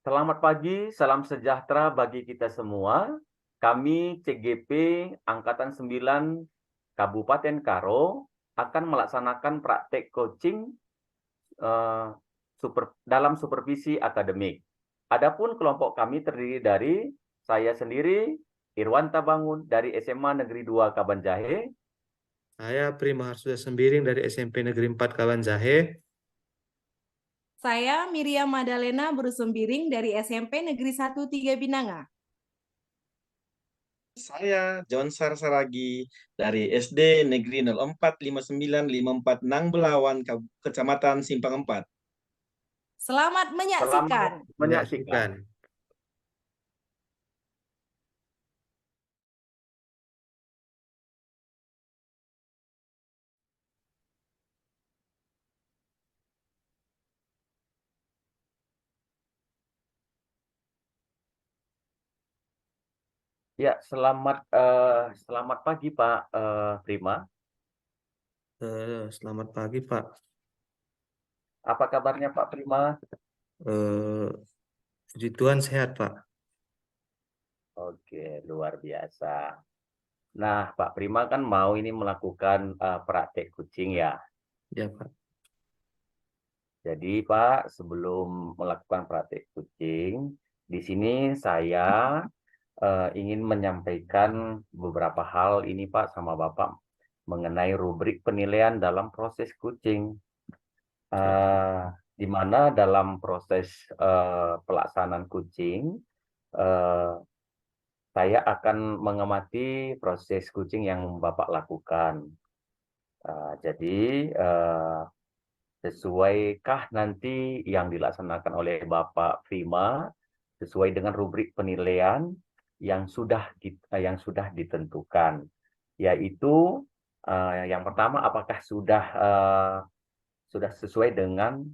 Selamat pagi, salam sejahtera bagi kita semua. Kami CGP Angkatan 9 Kabupaten Karo akan melaksanakan praktek coaching eh, dalam supervisi akademik. Adapun kelompok kami terdiri dari saya sendiri, Irwanta Bangun dari SMA Negeri 2 Kabanjahe. Saya Prima Harsuda Sembiring dari SMP Negeri 4 Kawanjahe. Saya Miriam Madalena Berusembiring dari SMP Negeri 1 3 Binanga. Saya Johnsar Saragi dari SD Negeri 045954 Nang Belawan, Kecamatan Simpang 4. Selamat menyaksikan. Selamat menyaksikan. Ya, selamat pagi Pak Prima. Selamat pagi Pak. Apa kabarnya Pak Prima? Puji Tuhan sehat Pak. Oke, luar biasa. Nah, Pak Prima kan mau ini melakukan praktek kucing ya. Ya Pak. Jadi Pak, sebelum melakukan praktek kucing, di sini saya ingin menyampaikan beberapa hal ini Pak sama Bapak mengenai rubrik penilaian dalam proses kucing. Di mana dalam proses pelaksanaan kucing, eh, saya akan mengamati proses kucing yang Bapak lakukan. Jadi, sesuaikah nanti yang dilaksanakan oleh Bapak Prima sesuai dengan rubrik penilaian yang sudah ditentukan, yaitu yang pertama apakah sudah sesuai dengan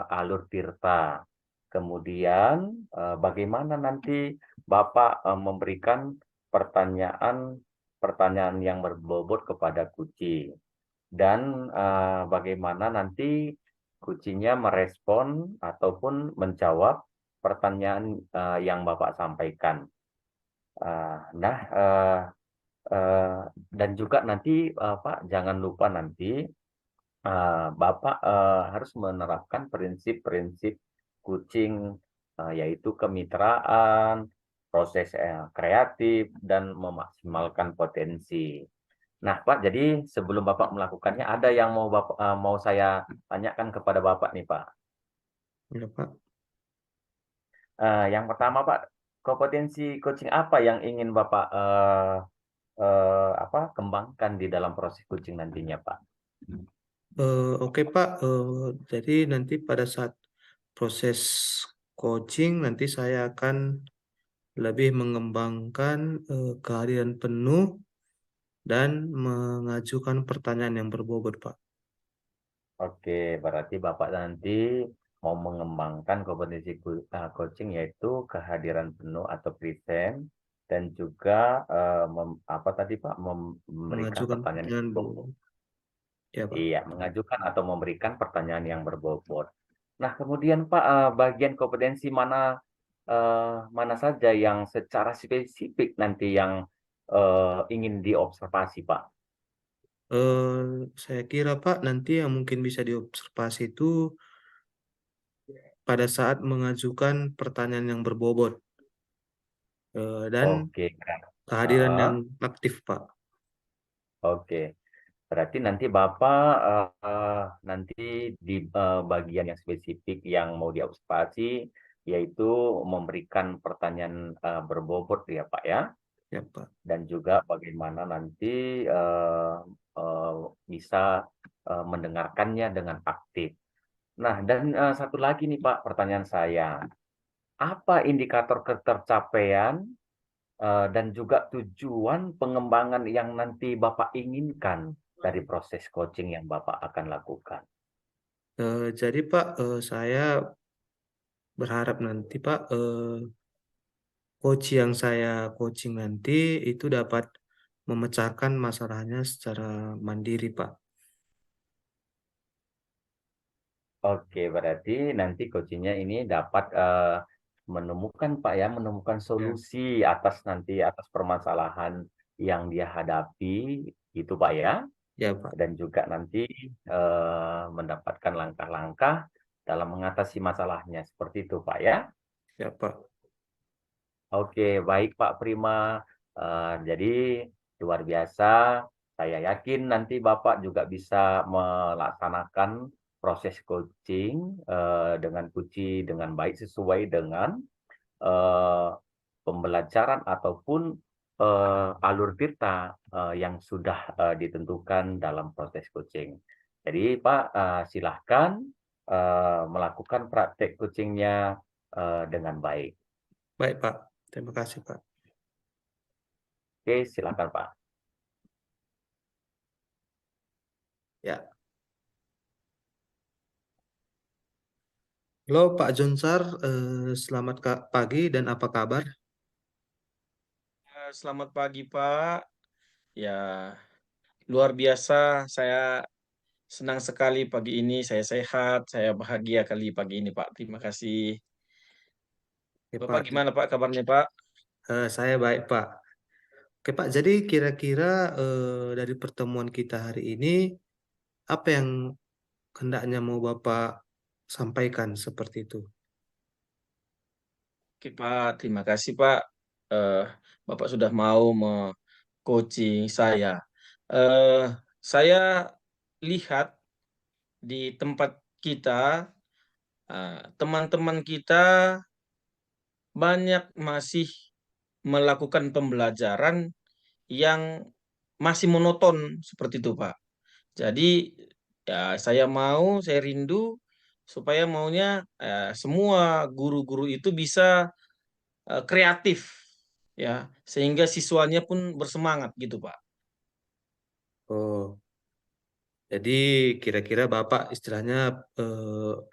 alur tirta. Kemudian bagaimana nanti Bapak memberikan pertanyaan yang berbobot kepada kucing, dan bagaimana nanti kucingnya merespon ataupun menjawab pertanyaan yang Bapak sampaikan. Dan juga nanti Pak jangan lupa nanti Bapak harus menerapkan prinsip-prinsip kucing, yaitu kemitraan, proses kreatif, dan memaksimalkan potensi. Nah, Pak, jadi sebelum Bapak melakukannya, ada yang mau saya tanyakan kepada Bapak nih, Pak. Ya Pak. Yang pertama, Pak, kompetensi coaching apa yang ingin Bapak kembangkan di dalam proses coaching nantinya, Pak? Oke Pak. Jadi nanti pada saat proses coaching nanti saya akan lebih mengembangkan kehadiran penuh dan mengajukan pertanyaan yang berbobot Pak. Oke, berarti Bapak nanti mau mengembangkan kompetensi coaching yaitu kehadiran penuh atau present, dan juga memberikan Mengajukan pertanyaan yang pertanyaan berbobot. ya Pak. Iya, mengajukan atau memberikan pertanyaan yang berbobot. Nah, kemudian Pak, bagian kompetensi mana saja yang secara spesifik nanti yang ingin diobservasi, Pak? Saya kira Pak nanti yang mungkin bisa diobservasi itu pada saat mengajukan pertanyaan yang berbobot dan Oke. kehadiran yang aktif Pak. Oke. Berarti nanti Bapak nanti di bagian yang spesifik yang mau diobservasi, yaitu memberikan pertanyaan berbobot ya Pak ya, Ya Pak. dan juga bagaimana nanti eh, bisa mendengarkannya dengan aktif. Nah, dan satu lagi nih Pak, pertanyaan saya, apa indikator ketercapaian dan juga tujuan pengembangan yang nanti Bapak inginkan dari proses coaching yang Bapak akan lakukan? Jadi Pak, saya berharap nanti Pak, coach yang saya coaching nanti itu dapat memecahkan masalahnya secara mandiri Pak. Oke, berarti nanti coachingnya ini dapat menemukan Pak ya, menemukan Ya, solusi atas permasalahan yang dia hadapi itu Pak ya, ya Pak. dan juga nanti mendapatkan langkah-langkah dalam mengatasi masalahnya seperti itu Pak ya. Ya Pak. Oke, baik Pak Prima. Jadi luar biasa. Saya yakin nanti Bapak juga bisa melaksanakan proses coaching dengan baik sesuai dengan eh, pembelajaran ataupun alur tirta yang sudah ditentukan dalam proses coaching. Jadi Pak, silahkan melakukan praktek coachingnya dengan baik. Baik Pak. Terima kasih Pak. Oke, silakan Pak. Ya. Halo Pak Jonsar, selamat pagi dan apa kabar? Selamat pagi, Pak. Ya, luar biasa. Saya senang sekali pagi ini. Saya sehat. Saya bahagia kali pagi ini, Pak. Terima kasih. Oke Bapak Pak, gimana, Pak, kabarnya, Pak? saya baik Pak. Oke Pak, jadi kira-kira dari pertemuan kita hari ini, apa yang hendaknya mau Bapak sampaikan seperti itu? Oke, Pak. Terima kasih, Pak. Eh, Bapak sudah mau coaching saya. Eh, saya lihat di tempat kita, teman-teman kita banyak masih melakukan pembelajaran yang masih monoton seperti itu, Pak. Jadi ya saya rindu supaya maunya semua guru-guru itu bisa kreatif ya, sehingga siswanya pun bersemangat gitu, Pak. Oh, jadi kira-kira Bapak istilahnya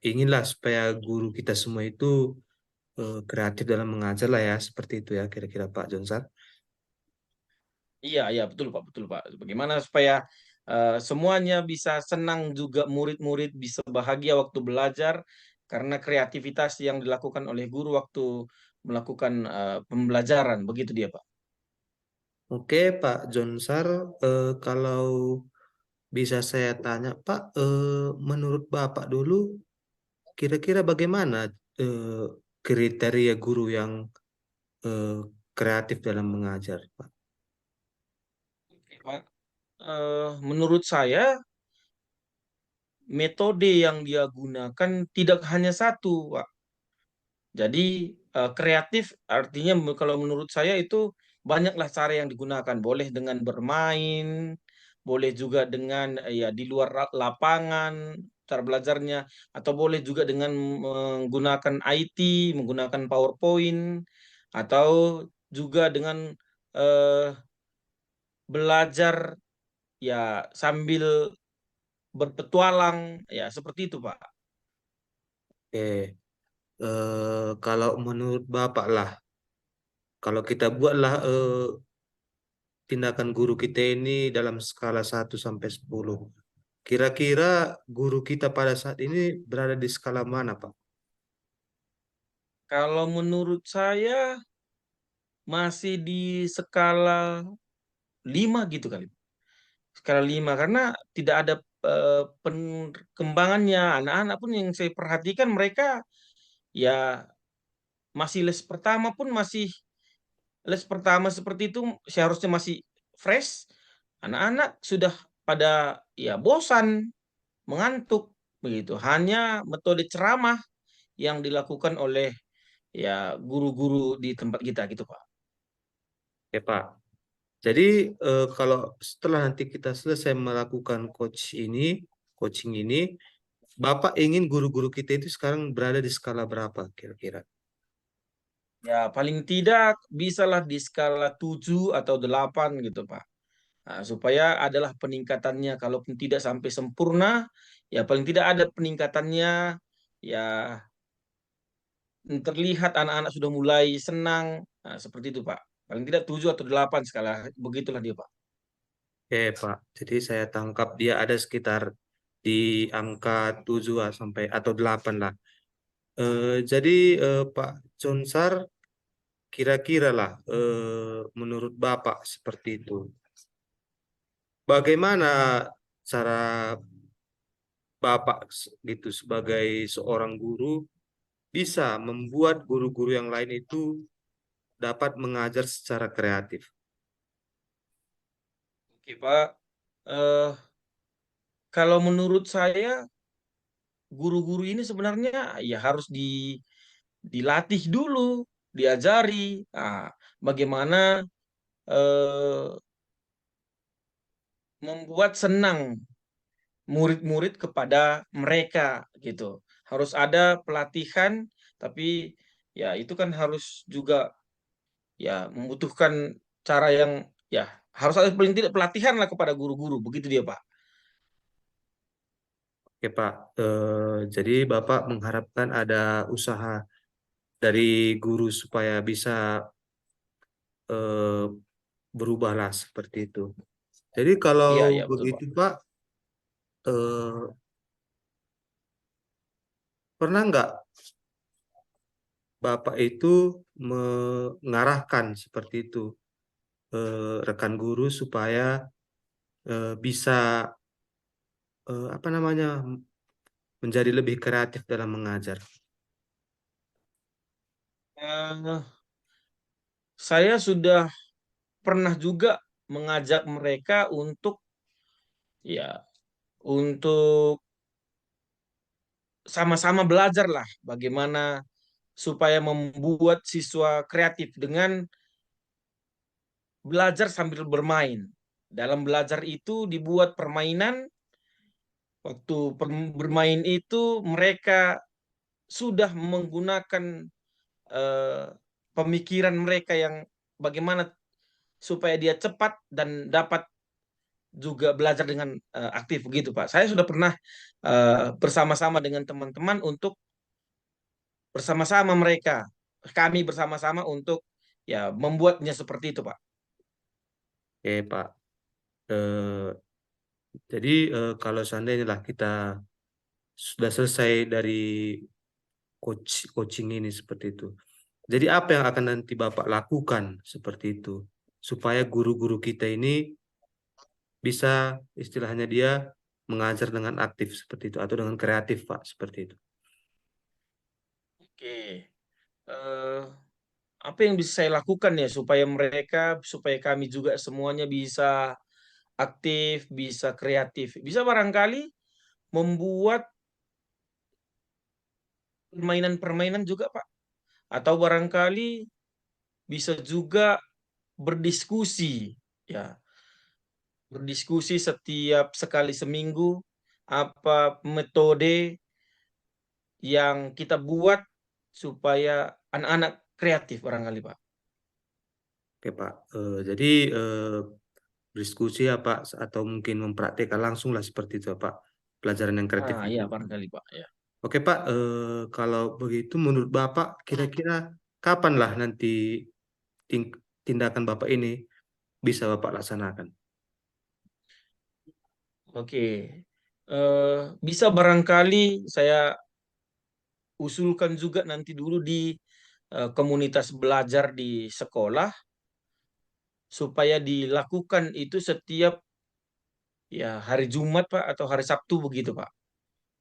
inginlah supaya guru kita semua itu kreatif dalam mengajar lah ya, seperti itu ya kira-kira Pak Jonsar. Iya, iya betul, Pak, betul, Pak. Bagaimana supaya semuanya bisa senang juga, murid-murid bisa bahagia waktu belajar karena kreativitas yang dilakukan oleh guru waktu melakukan pembelajaran, begitu dia, Pak. Oke Pak Jonsar, kalau bisa saya tanya Pak, menurut Bapak dulu kira-kira bagaimana eh, kriteria guru yang eh, kreatif dalam mengajar, Pak? Oke, Pak. Menurut saya metode yang dia gunakan tidak hanya satu, Pak. Jadi kreatif artinya kalau menurut saya itu banyaklah cara yang digunakan. Boleh dengan bermain, boleh juga dengan ya di luar lapangan cara belajarnya, atau boleh juga dengan menggunakan IT, menggunakan PowerPoint, atau juga dengan eh, belajar ya sambil berpetualang, ya seperti itu, Pak. Oke, kalau menurut Bapak lah, kalau kita buatlah tindakan guru kita ini dalam skala 1 sampai 10, kira-kira guru kita pada saat ini berada di skala mana, Pak? Kalau menurut saya masih di skala 5 gitu kali. Skala 5 karena tidak ada perkembangannya. Anak-anak pun yang saya perhatikan mereka ya masih les pertama seperti itu seharusnya masih fresh. Anak-anak sudah pada ya bosan, mengantuk begitu. Hanya metode ceramah yang dilakukan oleh ya guru-guru di tempat kita gitu, Pak. Oke, Pak. Jadi kalau setelah nanti kita selesai melakukan coaching ini, Bapak ingin guru-guru kita itu sekarang berada di skala berapa kira-kira? Ya, paling tidak bisalah di skala 7 atau 8 gitu, Pak. Nah, supaya adalah peningkatannya, kalaupun tidak sampai sempurna, ya paling tidak ada peningkatannya, ya terlihat anak-anak sudah mulai senang, nah, seperti itu, Pak. Paling tidak 7 atau 8 skala, begitulah dia, Pak. Oke, Pak. Jadi saya tangkap dia ada sekitar di angka 7 sampai atau 8 lah. Jadi Pak Jonsar, kira-kira lah menurut Bapak seperti itu. Bagaimana cara Bapak gitu sebagai seorang guru bisa membuat guru-guru yang lain itu dapat mengajar secara kreatif? Oke, Pak. Eh, Kalau menurut saya, guru-guru ini sebenarnya ya harus dilatih dulu, diajari. Nah, bagaimana eh, membuat senang murid-murid kepada mereka gitu. Harus ada pelatihan, tapi ya itu kan harus juga ya membutuhkan cara yang ya harus ada paling tidak pelatihan lah kepada guru-guru. Begitu dia, Pak. Oke Pak, jadi Bapak mengharapkan ada usaha dari guru supaya bisa eh, berubahlah seperti itu. Jadi kalau Iya, iya betul, Pak. begitu Pak, eh, pernah nggak Bapak itu mengarahkan seperti itu rekan guru supaya bisa apa namanya menjadi lebih kreatif dalam mengajar? Eh, saya sudah pernah juga mengajak mereka untuk ya untuk sama-sama belajar lah bagaimana supaya membuat siswa kreatif dengan belajar sambil bermain. Dalam belajar itu dibuat permainan, waktu bermain itu mereka sudah menggunakan eh, pemikiran mereka yang bagaimana supaya dia cepat dan dapat juga belajar dengan aktif begitu, Pak. Saya sudah pernah bersama-sama dengan teman-teman untuk bersama-sama kami bersama-sama untuk ya membuatnya seperti itu, Pak. Oke Pak, Eh, jadi kalau seandainya lah kita sudah selesai dari coaching ini seperti itu. Jadi apa yang akan nanti Bapak lakukan seperti itu supaya guru-guru kita ini bisa istilahnya dia mengajar dengan aktif seperti itu atau dengan kreatif Pak seperti itu. Oke. Eh, Apa yang bisa saya lakukan ya supaya kami juga semuanya bisa aktif, bisa kreatif, bisa barangkali membuat permainan-permainan juga, Pak. Atau barangkali bisa juga berdiskusi, ya, berdiskusi setiap sekali seminggu apa metode yang kita buat supaya anak-anak kreatif barangkali, Pak. Oke Pak, jadi diskusi ya Pak atau mungkin mempraktikkan langsung lah seperti itu ya, Pak pelajaran yang kreatif Ah, itu. iya barangkali, Pak. Ya. Oke Pak, kalau begitu menurut Bapak kira-kira kapan lah nanti tindakan Bapak ini bisa Bapak laksanakan? Oke. Bisa barangkali saya usulkan juga nanti dulu di komunitas belajar di sekolah supaya dilakukan itu setiap ya hari Jumat, Pak, atau hari Sabtu begitu, Pak.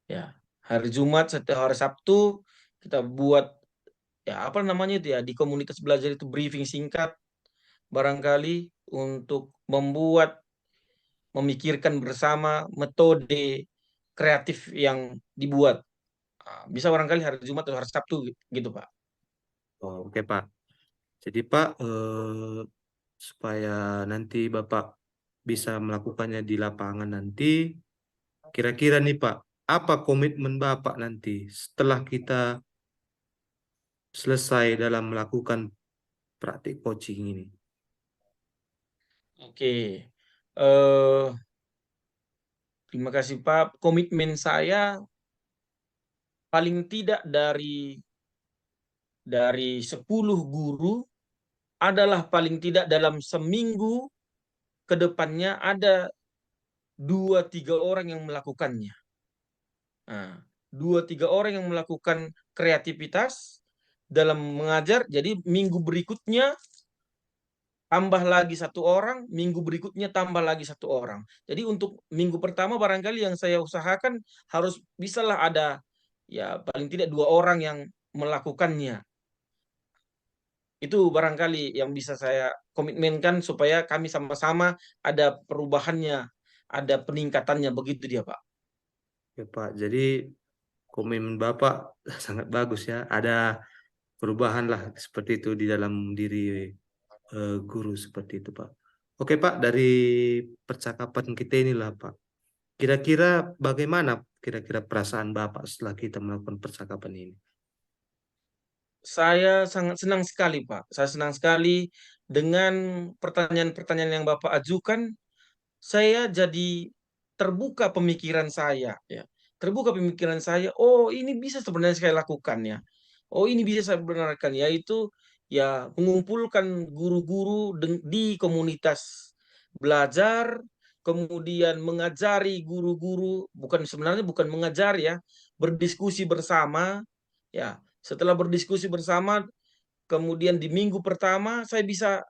Ya, hari Jumat setiap hari Sabtu kita buat ya apa namanya itu ya di komunitas belajar itu briefing singkat barangkali untuk memikirkan bersama metode kreatif yang dibuat. Bisa barangkali hari Jumat atau hari Sabtu gitu, Pak. Oh, oke Pak. Jadi Pak, supaya nanti Bapak bisa melakukannya di lapangan nanti, kira-kira nih Pak, apa komitmen Bapak nanti setelah kita selesai dalam melakukan praktik coaching ini? Oke. Eh, Terima kasih, Pak. Komitmen saya paling tidak dari 10 guru adalah paling tidak dalam seminggu ke depannya ada 2-3 orang yang melakukannya. Nah, 2-3 orang yang melakukan kreativitas dalam mengajar. Jadi minggu berikutnya tambah lagi 1 orang, minggu berikutnya tambah lagi 1 orang. Jadi untuk minggu pertama barangkali yang saya usahakan harus bisalah ada ya paling tidak 2 orang yang melakukannya. Itu barangkali yang bisa saya komitmenkan supaya kami sama-sama ada perubahannya, ada peningkatannya, begitu dia, Pak. Oke, Pak. Jadi komitmen Bapak sangat bagus ya. Ada perubahan lah seperti itu di dalam diri guru seperti itu, Pak. Oke, Pak, dari percakapan kita inilah, Pak. Kira-kira bagaimana kira-kira perasaan Bapak setelah kita melakukan percakapan ini? Saya sangat senang sekali, Pak. Saya senang sekali dengan pertanyaan-pertanyaan yang Bapak ajukan. Saya jadi terbuka pemikiran saya, ya. Terbuka pemikiran saya, oh ini bisa sebenarnya saya lakukan ya. Oh ini bisa saya benarkan, yaitu ya mengumpulkan guru-guru di komunitas belajar, kemudian mengajari guru-guru, sebenarnya bukan mengajar ya, berdiskusi bersama, ya. Setelah berdiskusi bersama, kemudian di minggu pertama saya bisa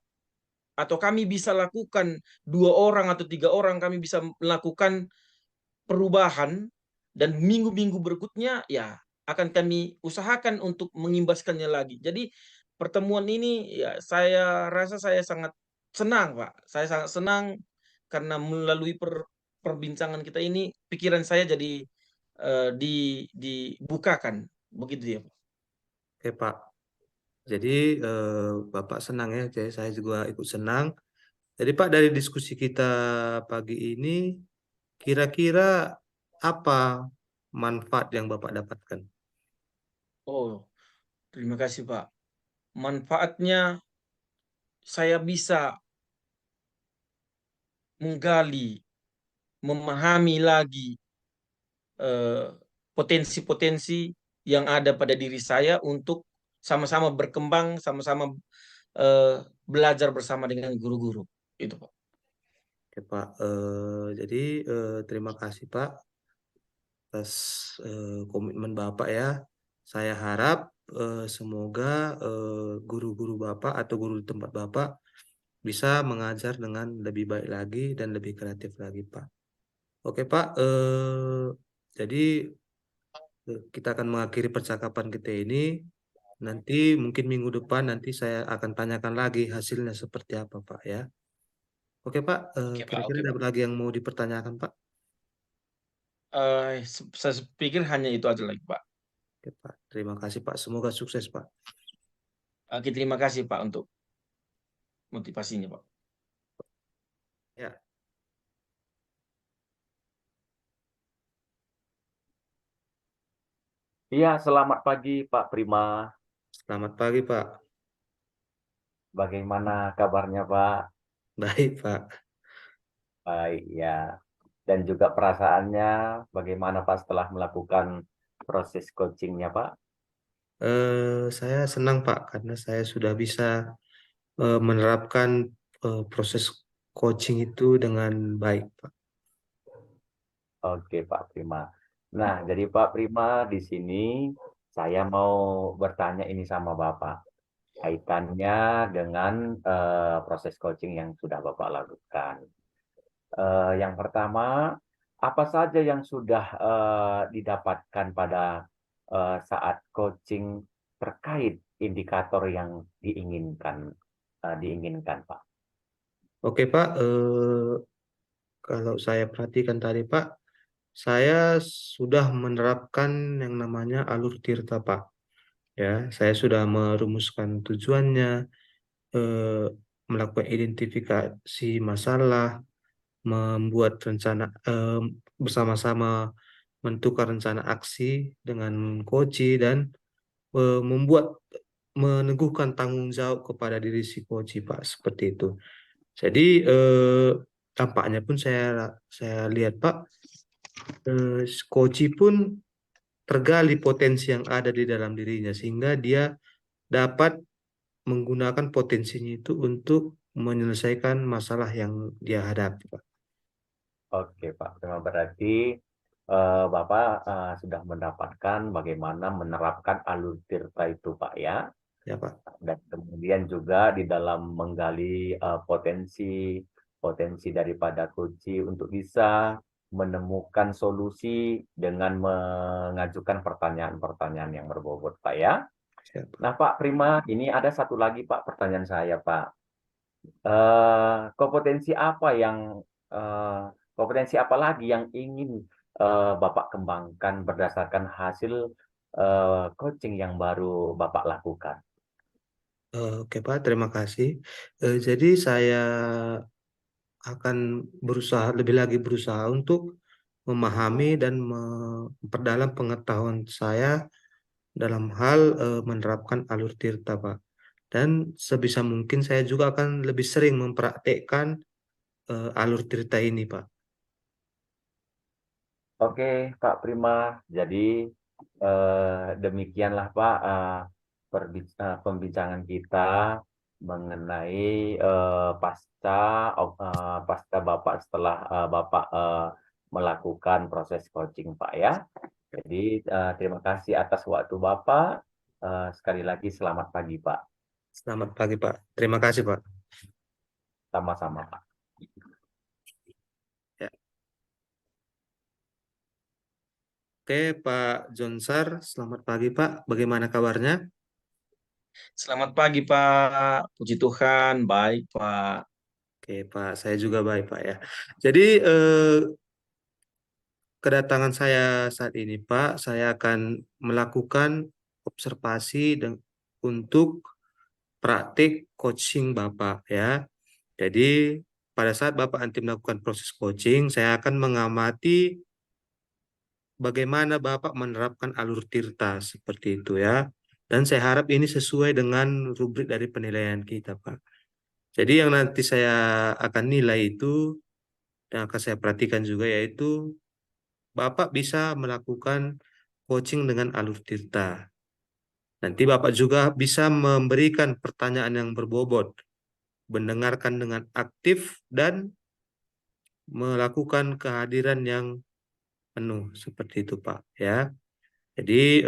atau kami bisa lakukan 2 orang atau 3 orang, kami bisa melakukan perubahan, dan minggu-minggu berikutnya ya akan kami usahakan untuk mengimbaskannya lagi. Jadi pertemuan ini ya saya rasa saya sangat senang, Pak. Saya sangat senang karena melalui perbincangan kita ini pikiran saya jadi dibukakan. Begitu ya, Pak. Oke, Pak. Jadi Bapak senang ya, jadi saya juga ikut senang. Jadi Pak, dari diskusi kita pagi ini, kira-kira apa manfaat yang Bapak dapatkan? Oh, terima kasih, Pak. Manfaatnya saya bisa menggali, memahami lagi eh, potensi-potensi yang ada pada diri saya untuk sama-sama berkembang, sama-sama belajar bersama dengan guru-guru. Itu, Pak. Oke, Pak. Jadi terima kasih Pak atas komitmen Bapak ya. Saya harap semoga guru-guru Bapak atau guru di tempat Bapak bisa mengajar dengan lebih baik lagi dan lebih kreatif lagi, Pak. Oke, Pak. Jadi kita akan mengakhiri percakapan kita ini. Nanti mungkin minggu depan nanti saya akan tanyakan lagi hasilnya seperti apa, Pak ya. Oke, Pak. Oke, Pak. Kira-kira Oke, ada Pak. lagi yang mau dipertanyakan, Pak? Saya pikir hanya itu aja lagi, Pak. Oke, Pak. Terima kasih, Pak. Semoga sukses, Pak. Oke, terima kasih, Pak, untuk motivasinya, Pak. Ya. Iya, selamat pagi Pak Prima. Selamat pagi, Pak. Bagaimana kabarnya Pak? Baik, Pak. Baik ya. Dan juga perasaannya bagaimana Pak setelah melakukan proses coachingnya Pak? Saya senang, Pak, karena saya sudah bisa menerapkan proses coaching itu dengan baik, Pak. Oke Pak Prima. Nah, jadi Pak Prima di sini saya mau bertanya ini sama Bapak. Kaitannya dengan proses coaching yang sudah Bapak lakukan. Yang pertama, apa saja yang sudah didapatkan pada saat coaching terkait indikator yang diinginkan, Pak? Oke, Pak. Kalau saya perhatikan tadi, Pak, saya sudah menerapkan yang namanya alur tirta, Pak. Ya, saya sudah merumuskan tujuannya, eh, melakukan identifikasi masalah, membuat rencana bersama-sama, menentukan rencana aksi dengan coach dan meneguhkan tanggung jawab kepada diri si coach, Pak, seperti itu. Jadi tampaknya pun saya lihat, Pak, coach pun tergali potensi yang ada di dalam dirinya sehingga dia dapat menggunakan potensinya itu untuk menyelesaikan masalah yang dia hadapi, Pak. Oke, Pak. Berarti Bapak sudah mendapatkan bagaimana menerapkan alur tirta itu, Pak, ya. Ya, Pak. Dan kemudian juga di dalam menggali potensi daripada coach untuk bisa menemukan solusi dengan mengajukan pertanyaan-pertanyaan yang berbobot, Pak ya. Siap. Nah, Pak Prima, ini ada satu lagi, Pak, pertanyaan saya, Pak. Kompetensi apa kompetensi apa lagi yang ingin Bapak kembangkan berdasarkan hasil coaching yang baru Bapak lakukan? Oke, Pak, terima kasih. Jadi saya akan lebih berusaha untuk memahami dan memperdalam pengetahuan saya dalam hal menerapkan alur tirta, Pak. Dan sebisa mungkin saya juga akan lebih sering mempraktekkan alur tirta ini, Pak. Oke, Pak Prima. Jadi demikianlah Pak pembincangan kita mengenai pasca Bapak setelah Bapak melakukan proses coaching, Pak ya. Jadi terima kasih atas waktu Bapak. Sekali lagi selamat pagi, Pak. Selamat pagi, Pak. Terima kasih, Pak. Sama-sama, Pak. Ya. Oke, Pak Jonsar, selamat pagi, Pak. Bagaimana kabarnya? Selamat pagi, Pak. Puji Tuhan, baik, Pak. Oke, Pak. Saya juga baik, Pak ya. Jadi kedatangan saya saat ini, Pak, saya akan melakukan observasi untuk praktik coaching Bapak ya. Jadi pada saat Bapak nanti melakukan proses coaching, saya akan mengamati bagaimana Bapak menerapkan alur tirta seperti itu ya. Dan saya harap ini sesuai dengan rubrik dari penilaian kita, Pak. Jadi yang nanti saya akan nilai itu, yang akan saya perhatikan juga yaitu Bapak bisa melakukan coaching dengan alur tirta. Nanti Bapak juga bisa memberikan pertanyaan yang berbobot, mendengarkan dengan aktif, dan melakukan kehadiran yang penuh. Seperti itu, Pak. Ya. Jadi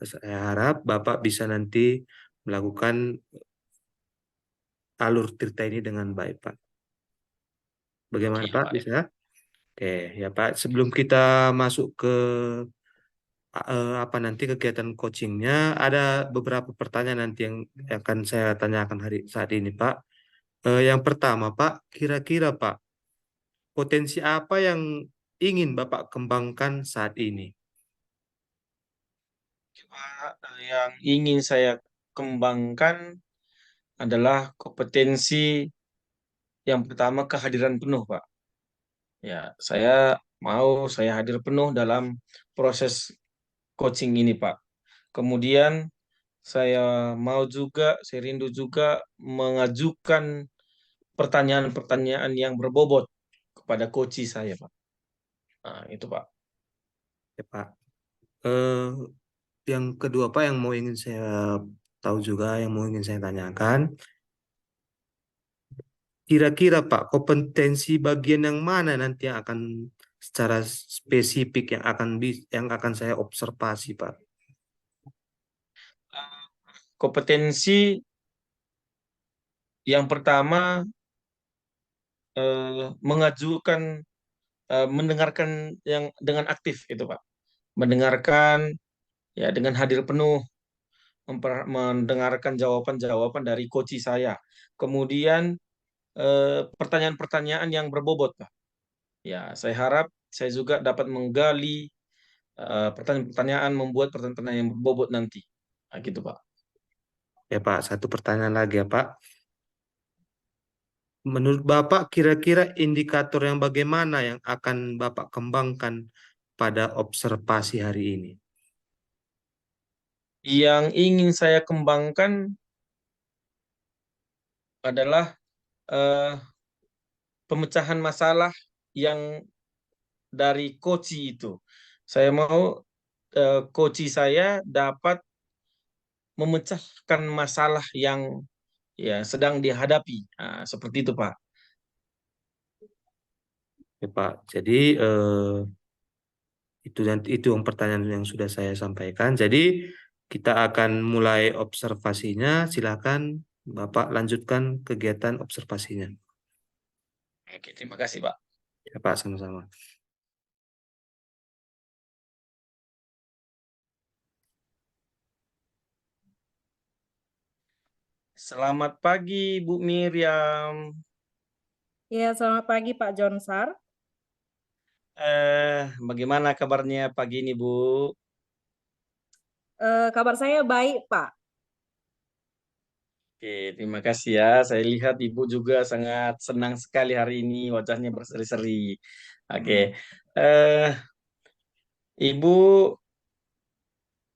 saya harap Bapak bisa nanti melakukan alur tirta ini dengan baik, Pak. Bagaimana, Oke, Pak? Pak. Bisa? Oke, ya, Pak. Sebelum kita masuk ke apa nanti kegiatan coachingnya, ada beberapa pertanyaan nanti yang akan saya tanyakan saat ini, Pak. Yang pertama, Pak, kira-kira Pak, potensi apa yang ingin Bapak kembangkan saat ini? Pak, yang ingin saya kembangkan adalah kompetensi yang pertama kehadiran penuh, Pak. Ya, saya hadir penuh dalam proses coaching ini, Pak. Kemudian saya rindu juga mengajukan pertanyaan-pertanyaan yang berbobot kepada coach saya, Pak. Nah, itu, Pak. Ya, Pak. Eh, yang kedua, Pak, yang mau ingin saya tahu juga, yang mau ingin saya tanyakan, kira-kira Pak, kompetensi bagian yang mana nanti yang akan secara spesifik yang akan saya observasi, Pak? Kompetensi yang pertama mendengarkan yang dengan aktif itu, Pak. Mendengarkan ya dengan hadir penuh, mendengarkan jawaban-jawaban dari coach saya. Kemudian pertanyaan-pertanyaan yang berbobot, Pak. Ya, saya harap saya juga dapat menggali pertanyaan-pertanyaan, membuat pertanyaan-pertanyaan yang berbobot nanti. Nah, gitu, Pak. Ya, Pak, satu pertanyaan lagi ya, Pak. Menurut Bapak, kira-kira indikator yang bagaimana yang akan Bapak kembangkan pada observasi hari ini? Yang ingin saya kembangkan adalah eh, pemecahan masalah yang dari coach itu. Saya mau coach saya dapat memecahkan masalah yang ya sedang dihadapi. Nah, seperti itu, Pak. Ya, Pak. Jadi itu yang pertanyaan yang sudah saya sampaikan. Jadi Kita akan mulai observasinya. Silakan Bapak lanjutkan kegiatan observasinya. Oke, terima kasih, Pak. Ya, Pak, sama-sama. Selamat pagi, Bu Miriam. Ya, selamat pagi Pak Jonsar. Bagaimana kabarnya pagi ini, Bu? Kabar saya baik, Pak. Oke, terima kasih ya. Saya lihat Ibu juga sangat senang sekali hari ini, wajahnya berseri-seri. Oke, eh, Ibu,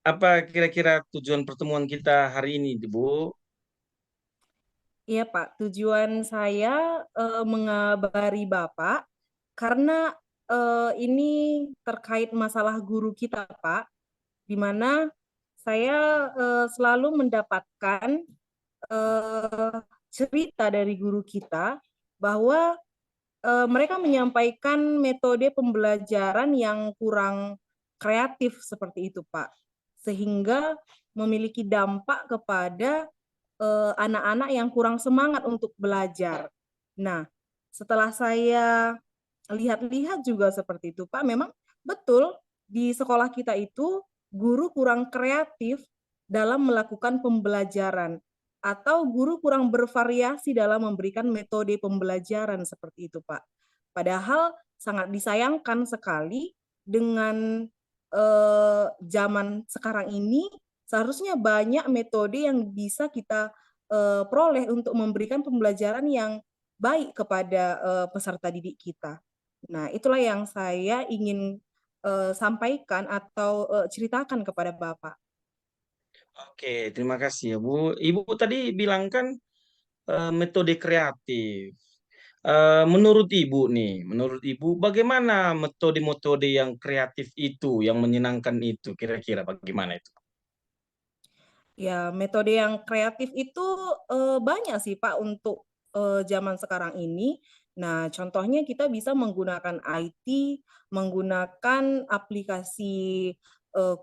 apa kira-kira tujuan pertemuan kita hari ini, Bu? Iya, Pak. Tujuan saya mengabari Bapak karena ini terkait masalah guru kita, Pak, di mana saya selalu mendapatkan cerita dari guru kita bahwa mereka menyampaikan metode pembelajaran yang kurang kreatif seperti itu, Pak. Sehingga memiliki dampak kepada anak-anak yang kurang semangat untuk belajar. Nah, setelah saya lihat-lihat juga seperti itu, Pak, memang betul di sekolah kita itu guru kurang kreatif dalam melakukan pembelajaran atau guru kurang bervariasi dalam memberikan metode pembelajaran seperti itu, Pak. Padahal sangat disayangkan sekali dengan zaman sekarang ini seharusnya banyak metode yang bisa kita peroleh untuk memberikan pembelajaran yang baik kepada peserta didik kita. Nah, itulah yang saya ingin sampaikan atau ceritakan kepada Bapak. Oke, terima kasih ya, Bu. Ibu tadi bilang kan metode kreatif. Menurut Ibu bagaimana metode-metode yang kreatif itu, yang menyenangkan itu, kira-kira bagaimana itu? Ya, metode yang kreatif itu banyak sih Pak untuk zaman sekarang ini. Nah, contohnya kita bisa menggunakan IT, menggunakan aplikasi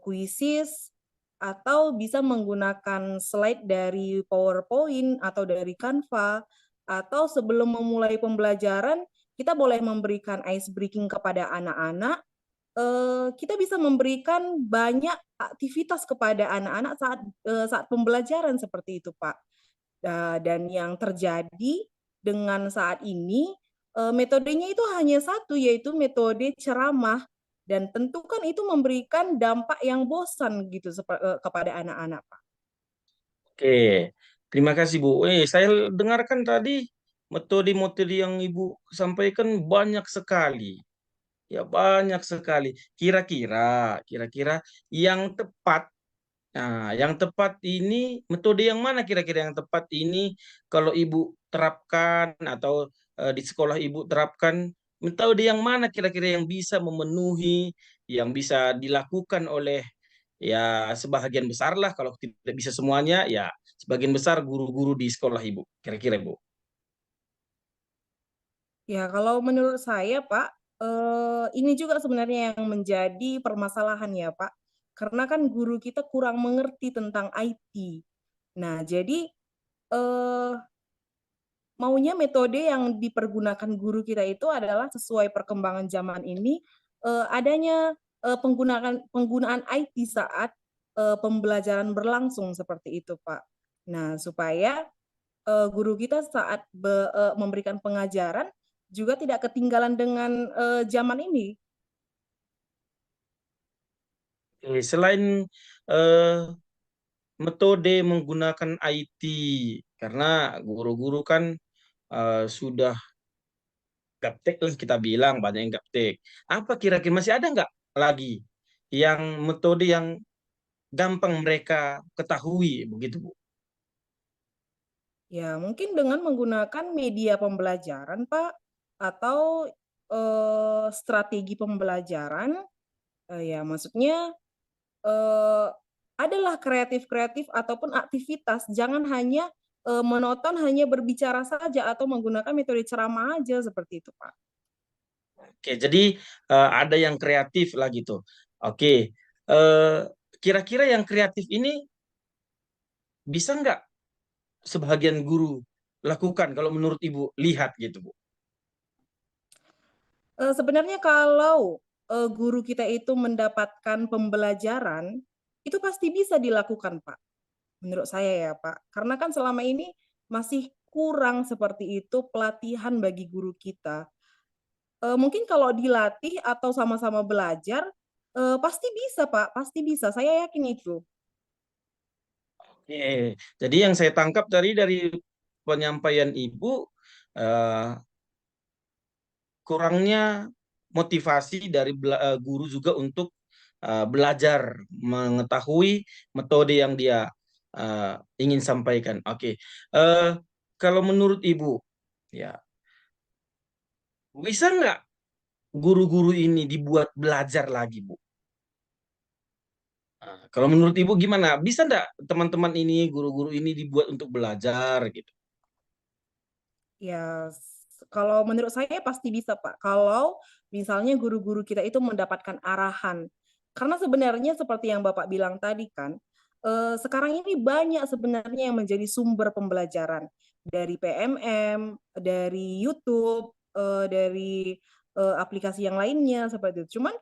Quizzes, atau bisa menggunakan slide dari PowerPoint atau dari Canva, atau sebelum memulai pembelajaran, kita boleh memberikan ice breaking kepada anak-anak. Kita bisa memberikan banyak aktivitas kepada anak-anak saat pembelajaran seperti itu, Pak. Dan yang terjadi dengan saat ini, metodenya itu hanya satu, yaitu metode ceramah. Dan tentu kan itu memberikan dampak yang bosan gitu kepada anak-anak, Pak. Oke, terima kasih Bu. Saya dengarkan tadi metode-metode yang Ibu sampaikan banyak sekali. Ya, banyak sekali. Kira-kira yang tepat. Nah, yang tepat ini metode yang mana kira-kira yang tepat ini kalau Ibu terapkan atau di sekolah Ibu terapkan, metode yang mana kira-kira yang bisa memenuhi, yang bisa dilakukan oleh ya sebahagian besar lah, kalau tidak bisa semuanya ya sebagian besar guru-guru di sekolah Ibu. Kira-kira Bu. Ya, kalau menurut saya, Pak, ini juga sebenarnya yang menjadi permasalahan ya, Pak. Karena kan guru kita kurang mengerti tentang IT. Nah, jadi eh, maunya metode yang dipergunakan guru kita itu adalah sesuai perkembangan zaman ini, adanya penggunaan IT saat pembelajaran berlangsung seperti itu, Pak. Nah, supaya guru kita saat memberikan pengajaran juga tidak ketinggalan dengan zaman ini. Selain eh, metode menggunakan IT, karena guru-guru kan sudah gaptek lah kita bilang, banyak yang gaptek. Apa kira-kira masih ada nggak lagi yang metode yang gampang mereka ketahui begitu Bu? Ya, mungkin dengan menggunakan media pembelajaran, Pak, atau strategi pembelajaran. Ya, maksudnya eh, adalah kreatif-kreatif ataupun aktivitas. Jangan hanya menonton, hanya berbicara saja atau menggunakan metode ceramah aja seperti itu, Pak. Oke, jadi ada yang kreatif lah gitu. Oke, eh, kira-kira yang kreatif ini bisa nggak sebagian guru lakukan kalau menurut Ibu lihat gitu, Bu? Sebenarnya kalau guru kita itu mendapatkan pembelajaran, itu pasti bisa dilakukan, Pak. Menurut saya ya, Pak. Karena kan selama ini masih kurang seperti itu pelatihan bagi guru kita. Mungkin kalau dilatih atau sama-sama belajar, pasti bisa, Pak, pasti bisa. Saya yakin itu. Oke, jadi yang saya tangkap dari penyampaian Ibu, eh, kurangnya motivasi dari guru juga untuk belajar mengetahui metode yang dia ingin sampaikan. Oke, eh, kalau menurut Ibu, ya bisa nggak guru-guru ini dibuat belajar lagi, Bu? Kalau menurut Ibu gimana? Bisa nggak teman-teman ini, guru-guru ini dibuat untuk belajar gitu? Ya, kalau menurut saya pasti bisa, Pak. Kalau misalnya guru-guru kita itu mendapatkan arahan. Karena sebenarnya seperti yang Bapak bilang tadi kan, sekarang ini banyak sebenarnya yang menjadi sumber pembelajaran dari PMM, dari YouTube, dari aplikasi yang lainnya seperti itu. Cuman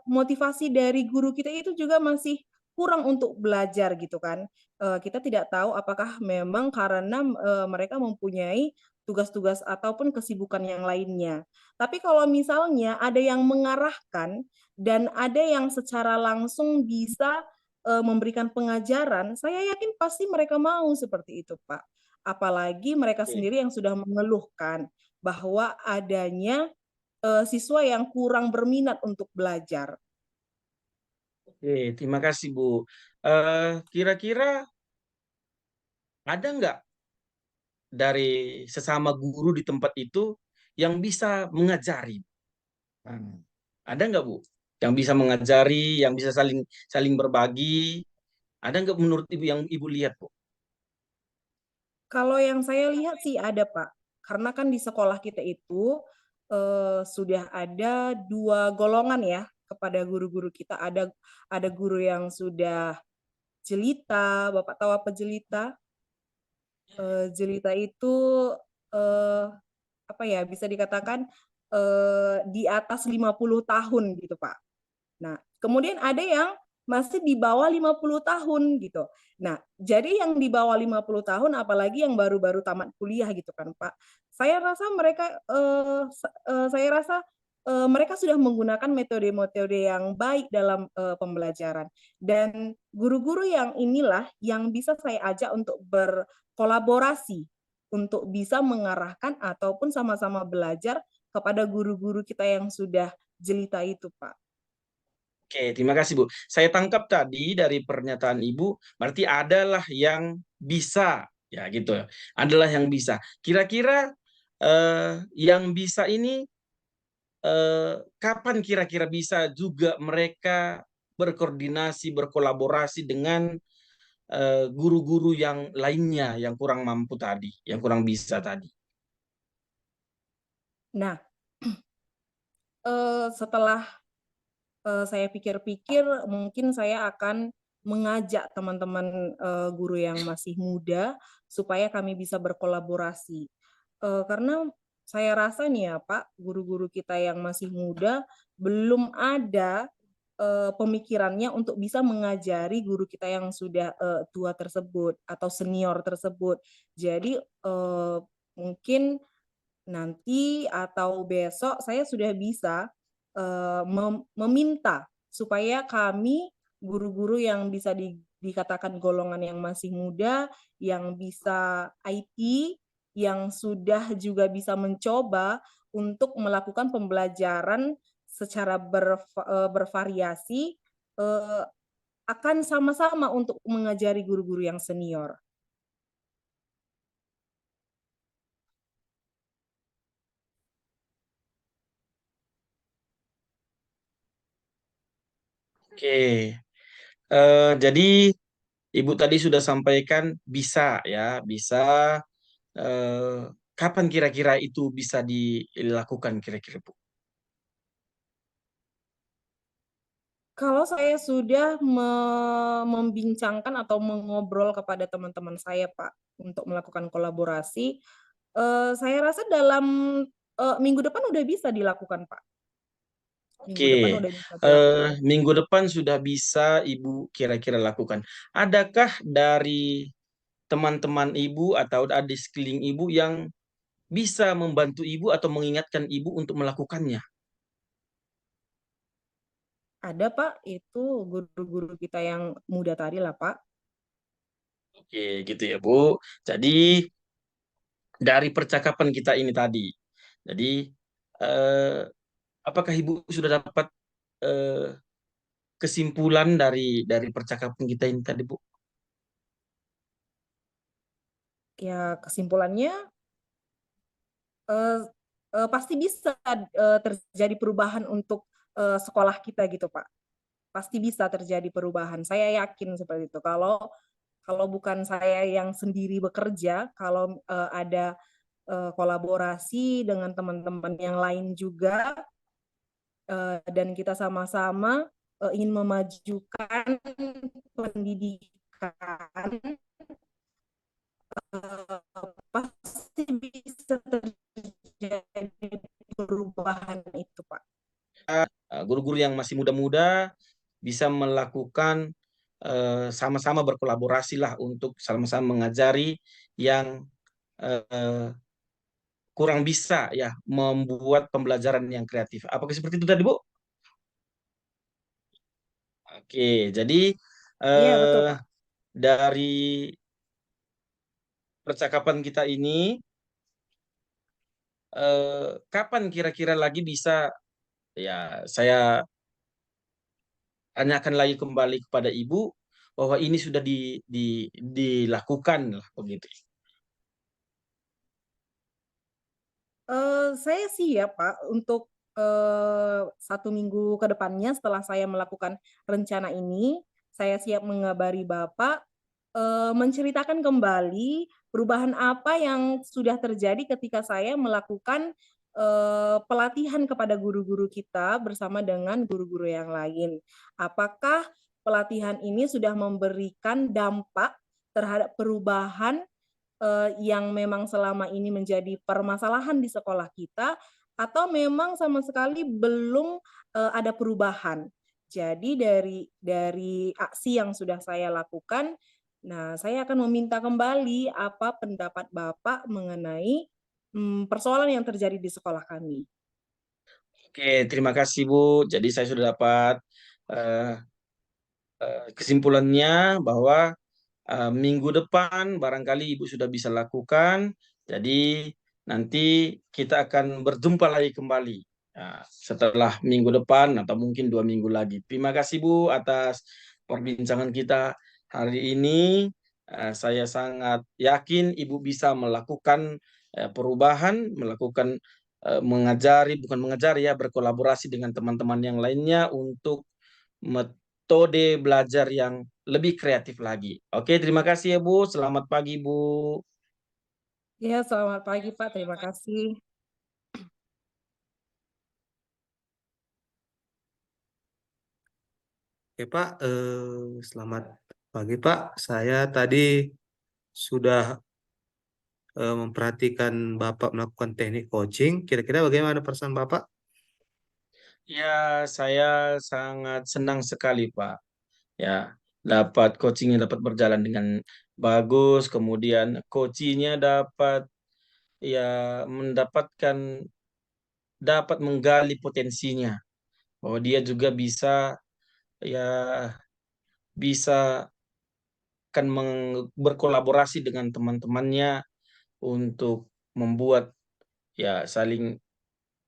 motivasi dari guru kita itu juga masih kurang untuk belajar gitu kan. Kita tidak tahu apakah memang karena, mereka mempunyai tugas-tugas ataupun kesibukan yang lainnya. Tapi kalau misalnya ada yang mengarahkan dan ada yang secara langsung bisa, memberikan pengajaran, saya yakin pasti mereka mau seperti itu, Pak. Apalagi mereka Oke, sendiri yang sudah mengeluhkan bahwa adanya siswa yang kurang berminat untuk belajar. oke, terima kasih Bu. Kira-kira ada nggak dari sesama guru di tempat itu yang bisa mengajari? Hmm. Ada nggak Bu? Yang bisa mengajari, yang bisa saling saling berbagi. Ada nggak menurut Ibu yang Ibu lihat, Bu? Kalau yang saya lihat sih ada, Pak. Karena kan di sekolah kita itu, sudah ada 2 golongan ya kepada guru-guru kita. Ada guru yang sudah jelita, Bapak tahu apa jelita? Jelita itu, eee, apa ya, bisa dikatakan, di atas 50 tahun gitu, Pak. Nah, kemudian ada yang masih di bawah 50 tahun gitu. Nah, jadi yang di bawah 50 tahun apalagi yang baru-baru tamat kuliah gitu kan, Pak. Saya rasa mereka, saya rasa, mereka sudah menggunakan metode-metode yang baik dalam, pembelajaran. Dan guru-guru yang inilah yang bisa saya ajak untuk berkolaborasi, untuk bisa mengarahkan ataupun sama-sama belajar kepada guru-guru kita yang sudah jelita itu, Pak. Oke, terima kasih Bu. Saya tangkap tadi dari pernyataan Ibu, berarti adalah yang bisa, ya gitu ya. Adalah yang bisa. Kira-kira yang bisa ini kapan kira-kira bisa juga mereka berkoordinasi, berkolaborasi dengan guru-guru yang lainnya yang kurang mampu tadi, yang kurang bisa tadi. Nah, setelah, saya pikir-pikir mungkin saya akan mengajak teman-teman, guru yang masih muda supaya kami bisa berkolaborasi. Karena saya rasa nih ya Pak, guru-guru kita yang masih muda belum ada, pemikirannya untuk bisa mengajari guru kita yang sudah, tua tersebut atau senior tersebut. Jadi, mungkin nanti atau besok saya sudah bisa, meminta supaya kami guru-guru yang bisa dikatakan golongan yang masih muda, yang bisa IT, yang sudah juga bisa mencoba untuk melakukan pembelajaran secara bervariasi, eee, akan sama-sama untuk mengajari guru-guru yang senior. Oke, jadi Ibu tadi sudah sampaikan bisa ya, bisa. eh, Kapan kira-kira itu bisa dilakukan kira-kira Bu? Kalau saya sudah membincangkan atau mengobrol kepada teman-teman saya, Pak, untuk melakukan kolaborasi, saya rasa dalam minggu depan udah bisa dilakukan, Pak. Minggu depan Oke, udah bisa dilakukan. minggu depan sudah bisa Ibu kira-kira lakukan. Adakah dari teman-teman Ibu atau ada di sekeliling Ibu yang bisa membantu Ibu atau mengingatkan Ibu untuk melakukannya? Ada, Pak, itu guru-guru kita yang muda tadi lah, Pak. Oke, gitu ya, Bu. Jadi dari percakapan kita ini tadi, jadi eh, apakah Ibu sudah dapat eh, kesimpulan dari percakapan kita ini tadi, Bu? Ya, kesimpulannya eh, pasti bisa terjadi perubahan untuk sekolah kita gitu, Pak. Pasti bisa terjadi perubahan. Saya yakin seperti itu. Kalau bukan saya yang sendiri bekerja, kalau ada kolaborasi dengan teman-teman yang lain juga, dan kita sama-sama ingin memajukan pendidikan, pasti bisa terjadi perubahan itu, Pak. Guru-guru yang masih muda-muda bisa melakukan sama-sama berkolaborasi lah untuk sama-sama mengajari yang eh, kurang bisa ya membuat pembelajaran yang kreatif. Apakah seperti itu tadi, Bu? Oke, jadi Iya, betul, eh, Pak. dari percakapan kita ini, kapan kira-kira lagi bisa ya saya tanyakan lagi kembali kepada Ibu bahwa ini sudah dilakukan lah begitu. Saya siap, Pak, untuk 1 minggu ke depannya setelah saya melakukan rencana ini, saya siap mengabari Bapak, menceritakan kembali perubahan apa yang sudah terjadi ketika saya melakukan pelatihan kepada guru-guru kita bersama dengan guru-guru yang lain. Apakah pelatihan ini sudah memberikan dampak terhadap perubahan yang memang selama ini menjadi permasalahan di sekolah kita, atau memang sama sekali belum ada perubahan. Jadi dari aksi yang sudah saya lakukan, nah saya akan meminta kembali apa pendapat Bapak mengenai persoalan yang terjadi di sekolah kami. Oke, terima kasih Bu. Jadi saya sudah dapat eh, kesimpulannya bahwa minggu depan barangkali Ibu sudah bisa lakukan. Jadi nanti kita akan berjumpa lagi kembali setelah minggu depan atau mungkin 2 minggu lagi. Terima kasih Bu atas perbincangan kita hari ini. Saya sangat yakin Ibu bisa melakukan perubahan, melakukan bukan mengajari ya, berkolaborasi dengan teman-teman yang lainnya untuk metode belajar yang lebih kreatif lagi. Oke, terima kasih ya Bu. Selamat pagi Bu. Ya, selamat pagi Pak, terima kasih. Oke Pak, selamat pagi Pak. Saya tadi sudah memperhatikan Bapak melakukan teknik coaching. Kira-kira bagaimana perasaan Bapak? Ya, saya sangat senang sekali Pak. Ya, dapat coachingnya dapat berjalan dengan bagus, kemudian coachingnya dapat ya mendapatkan dapat menggali potensinya bahwa dia juga bisa ya bisa akan berkolaborasi dengan teman-temannya untuk membuat ya saling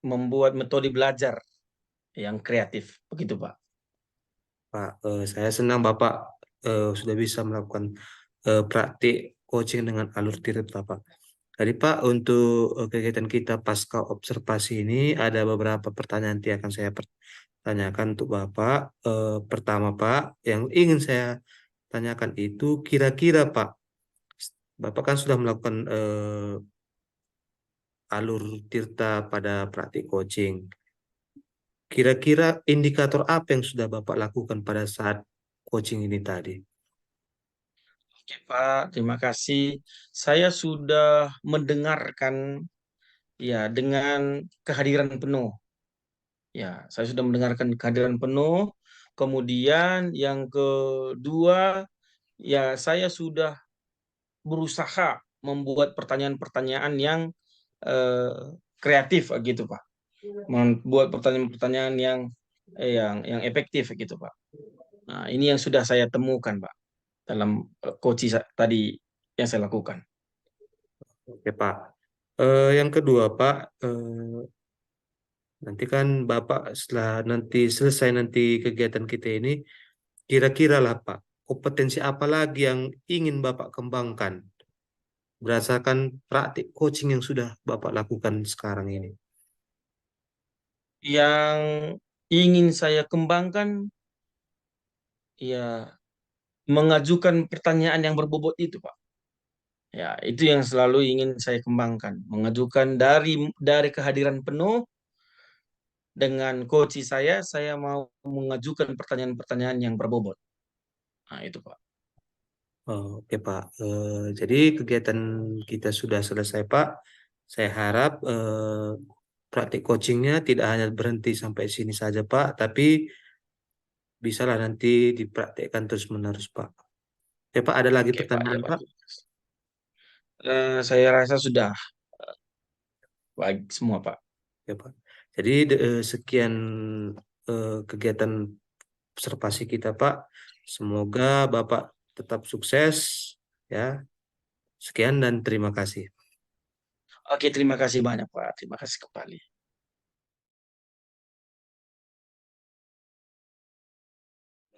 membuat metode belajar yang kreatif begitu Pak. Pak, saya senang Bapak sudah bisa melakukan praktik coaching dengan alur tirta Pak. Jadi Pak, untuk kegiatan kita pasca observasi ini ada beberapa pertanyaan yang akan saya tanyakan untuk Bapak. Pertama Pak, yang ingin saya tanyakan itu kira-kira Pak, Bapak kan sudah melakukan alur tirta pada praktik coaching. kira-kira indikator apa yang sudah Bapak lakukan pada saat coaching ini tadi? Oke, Pak, terima kasih. Saya sudah mendengarkan ya dengan kehadiran penuh. Ya, saya sudah mendengarkan kehadiran penuh. Kemudian yang kedua, ya saya sudah berusaha membuat pertanyaan-pertanyaan yang eh, kreatif gitu, Pak. Membuat pertanyaan-pertanyaan yang efektif gitu, Pak. Nah, ini yang sudah saya temukan, Pak, dalam coaching tadi yang saya lakukan. Oke, Pak. Yang kedua, Pak, nanti kan Bapak setelah nanti selesai nanti kegiatan kita ini, kira-kira lah Pak, kompetensi apa lagi yang ingin Bapak kembangkan berdasarkan praktik coaching yang sudah Bapak lakukan sekarang ini? Yang ingin saya kembangkan, ya mengajukan pertanyaan yang berbobot itu, Pak. Ya, itu yang selalu ingin saya kembangkan. Mengajukan dari kehadiran penuh dengan coach saya mau mengajukan pertanyaan-pertanyaan yang berbobot. Nah, itu, Pak. Oke Pak, jadi kegiatan kita sudah selesai Pak. Saya harap praktik coachingnya tidak hanya berhenti sampai sini saja Pak, tapi bisalah nanti dipraktekkan terus-menerus Pak. Ya Pak, ada lagi Oke, Pak. Ya, pertanyaan Pak. Pak? Saya rasa sudah baik semua, Pak. Ya Pak. Jadi sekian kegiatan observasi kita Pak. Semoga Bapak tetap sukses ya. Sekian dan terima kasih. Oke, terima kasih banyak, Pak. Terima kasih kembali.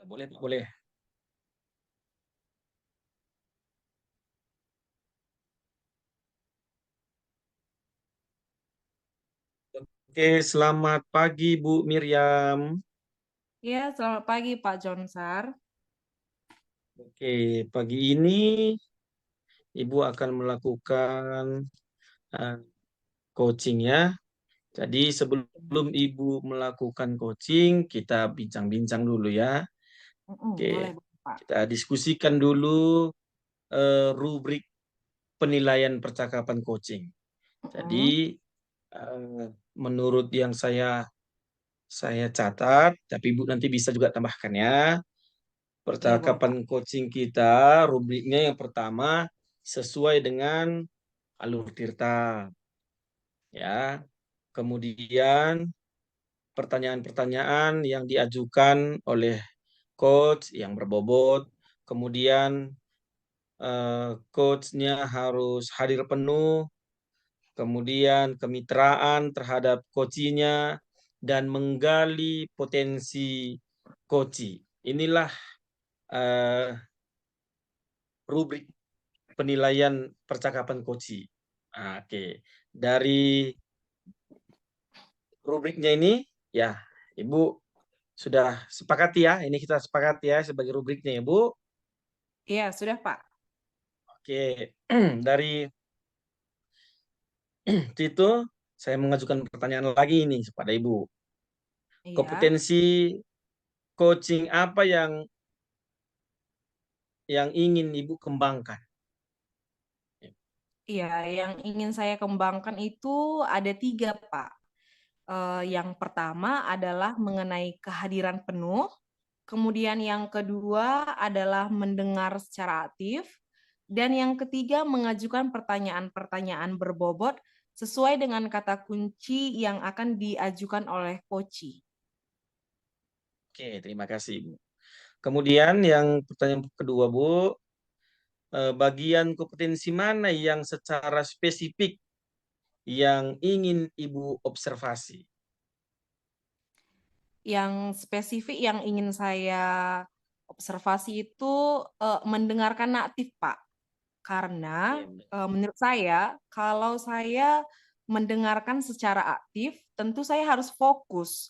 Boleh, Pak. Boleh. Oke, selamat pagi, Bu Miriam. Ya, selamat pagi Pak Jonsar. Oke, pagi ini Ibu akan melakukan uh, coaching ya. Jadi sebelum Ibu melakukan coaching, kita bincang-bincang dulu ya. Oke, Boleh Pak. kita diskusikan dulu rubrik penilaian percakapan coaching. Jadi menurut yang saya catat, tapi Ibu nanti bisa juga tambahkan ya. Percakapan coaching kita, rubriknya yang pertama sesuai dengan alur Tirta. Ya. Kemudian pertanyaan-pertanyaan yang diajukan oleh coach yang berbobot. Kemudian coachnya harus hadir penuh. Kemudian kemitraan terhadap coachnya dan menggali potensi coach. Inilah rubrik penilaian percakapan coach. Oke, dari rubriknya ini ya Ibu sudah sepakati ya. Ini kita sepakati ya sebagai rubriknya ya Bu. Iya, sudah Pak. Oke, dari situ saya mengajukan pertanyaan lagi ini kepada Ibu. Iya. Kompetensi coaching apa yang ingin Ibu kembangkan? Iya, yang ingin saya kembangkan itu ada 3 Pak. Yang pertama adalah mengenai kehadiran penuh. Kemudian yang kedua adalah mendengar secara aktif. Dan yang ketiga mengajukan pertanyaan-pertanyaan berbobot sesuai dengan kata kunci yang akan diajukan oleh coach. Oke, terima kasih Bu. Kemudian yang pertanyaan kedua Bu, bagian kompetensi mana yang secara spesifik yang ingin Ibu observasi? Yang spesifik yang ingin saya observasi itu mendengarkan aktif, Pak. Karena menurut saya, kalau saya mendengarkan secara aktif, tentu saya harus fokus.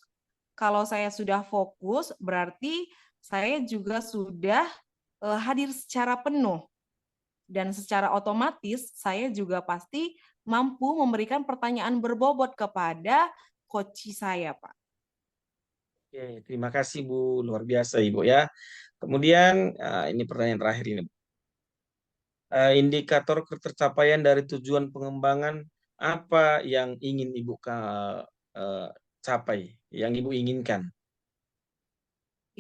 Kalau saya sudah fokus, berarti saya juga sudah hadir secara penuh. Dan secara otomatis, saya juga pasti mampu memberikan pertanyaan berbobot kepada coach saya, Pak. Oke, terima kasih Bu, luar biasa Ibu ya. Kemudian ini pertanyaan terakhir ini. Indikator ketercapaian dari tujuan pengembangan apa yang ingin Ibu capai, yang Ibu inginkan?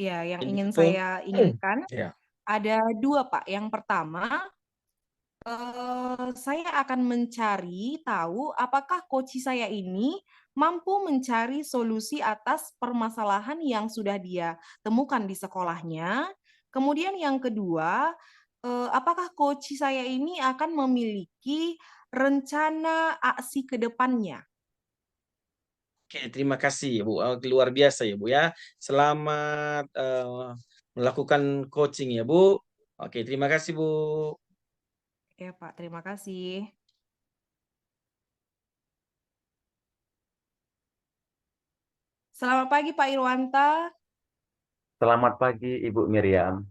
Ya, yang ingin Indikator, saya inginkan ya. ada dua, Pak. Yang pertama, saya akan mencari tahu apakah coach saya ini mampu mencari solusi atas permasalahan yang sudah dia temukan di sekolahnya. Kemudian yang kedua, apakah coach saya ini akan memiliki rencana aksi ke depannya? Oke, terima kasih Bu. Luar biasa ya Bu ya. Selamat melakukan coaching ya Bu. Oke, terima kasih Bu. Ya, Pak, terima kasih. Selamat pagi, Pak Irwanta. Selamat pagi, Ibu Miriam.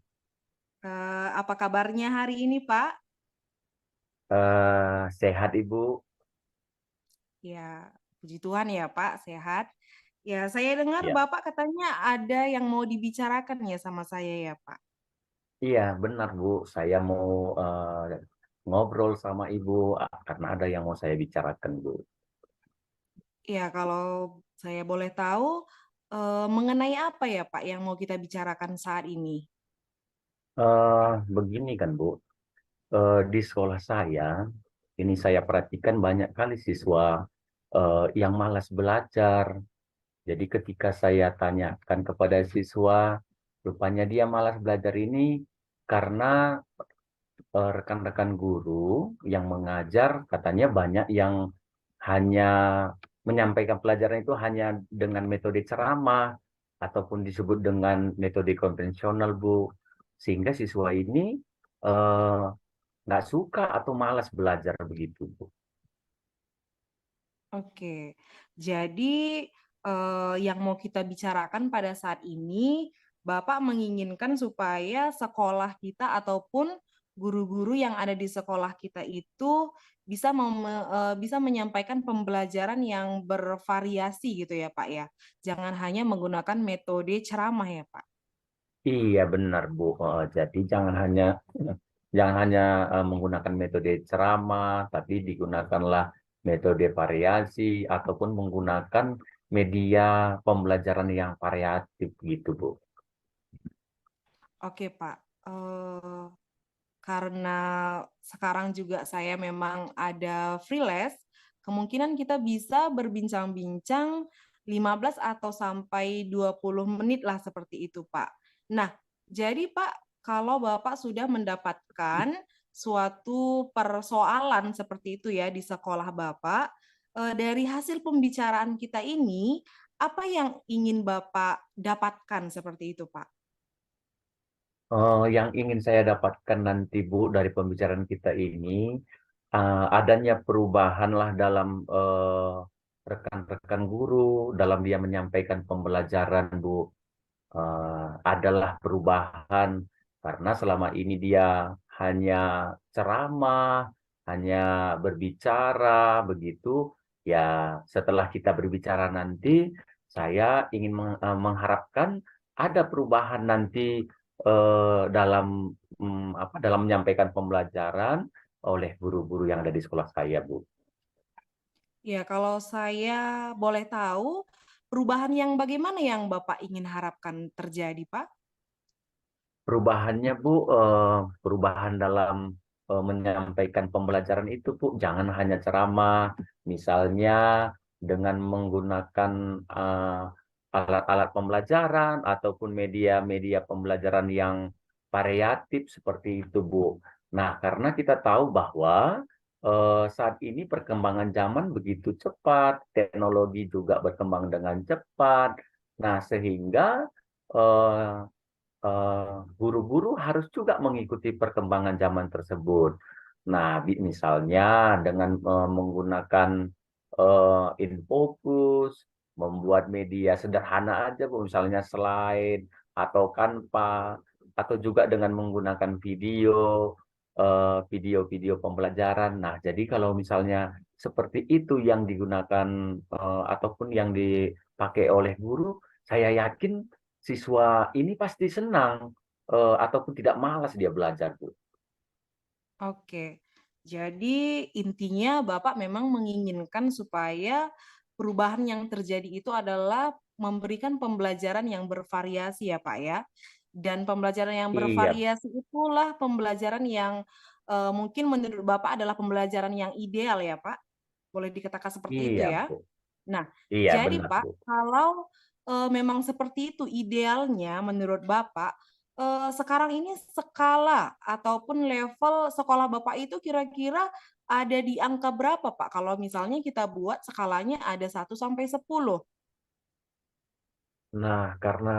Apa kabarnya hari ini, Pak? Sehat, Ibu? Ya, puji Tuhan ya, Pak, sehat. Ya, saya dengar Ya. Bapak katanya ada yang mau dibicarakan ya sama saya ya, Pak. Iya, benar, Bu. Saya mau ngobrol sama Ibu karena ada yang mau saya bicarakan, Bu. Ya, kalau saya boleh tahu mengenai apa ya, Pak, yang mau kita bicarakan saat ini? Begini kan, Bu. Di sekolah saya, ini saya perhatikan banyak kali siswa yang malas belajar. Jadi ketika saya tanyakan kepada siswa, rupanya dia malas belajar ini karena rekan-rekan guru yang mengajar katanya banyak yang hanya menyampaikan pelajaran itu hanya dengan metode ceramah ataupun disebut dengan metode konvensional, Bu. Sehingga siswa ini eh, nggak suka atau malas belajar begitu, Bu. Oke, jadi yang mau kita bicarakan pada saat ini, Bapak menginginkan supaya sekolah kita ataupun guru-guru yang ada di sekolah kita itu bisa menyampaikan pembelajaran yang bervariasi gitu ya, Pak ya. Jangan hanya menggunakan metode ceramah ya, Pak. Iya benar, Bu. Jadi jangan hanya menggunakan metode ceramah, tapi digunakanlah metode variasi ataupun menggunakan media pembelajaran yang variatif gitu, Bu. Oke, Pak. Karena sekarang juga saya memang ada freelance, kemungkinan kita bisa berbincang-bincang 15 atau sampai 20 menit lah seperti itu, Pak. Nah, jadi Pak, kalau Bapak sudah mendapatkan suatu persoalan seperti itu ya di sekolah Bapak, dari hasil pembicaraan kita ini, apa yang ingin Bapak dapatkan seperti itu, Pak? Yang ingin saya dapatkan nanti, Bu, dari pembicaraan kita ini, adanya perubahan lah dalam rekan-rekan guru, dalam dia menyampaikan pembelajaran, Bu. Adalah perubahan karena selama ini dia hanya ceramah, hanya berbicara begitu. Ya, setelah kita berbicara nanti, saya ingin mengharapkan ada perubahan nanti dalam menyampaikan pembelajaran oleh guru-guru yang ada di sekolah saya, Bu. Ya, kalau saya boleh tahu, perubahan yang bagaimana yang Bapak ingin harapkan terjadi, Pak? Perubahannya, Bu, perubahan dalam menyampaikan pembelajaran itu, Bu, jangan hanya ceramah, misalnya dengan menggunakan alat-alat pembelajaran ataupun media-media pembelajaran yang variatif seperti itu, Bu. Nah, karena kita tahu bahwa saat ini perkembangan zaman begitu cepat, teknologi juga berkembang dengan cepat. Nah, sehingga eh, guru-guru harus juga mengikuti perkembangan zaman tersebut. Nah, misalnya dengan menggunakan infocus, membuat media sederhana aja, Bu, misalnya slide atau Canva, atau juga dengan menggunakan video-video pembelajaran. Nah, jadi kalau misalnya seperti itu yang digunakan ataupun yang dipakai oleh guru, saya yakin siswa ini pasti senang ataupun tidak malas dia belajar, Bu. Oke, jadi intinya Bapak memang menginginkan supaya perubahan yang terjadi itu adalah memberikan pembelajaran yang bervariasi ya Pak ya. Dan pembelajaran yang Iya, bervariasi itulah pembelajaran yang mungkin menurut Bapak adalah pembelajaran yang ideal ya Pak. Boleh dikatakan seperti itu iya, ya. Bu. Nah, Iya, jadi benar, Pak, Bu. kalau memang seperti itu idealnya menurut Bapak, sekarang ini skala ataupun level sekolah Bapak itu kira-kira ada di angka berapa, Pak? Kalau misalnya kita buat skalanya ada 1 sampai 10. Nah, karena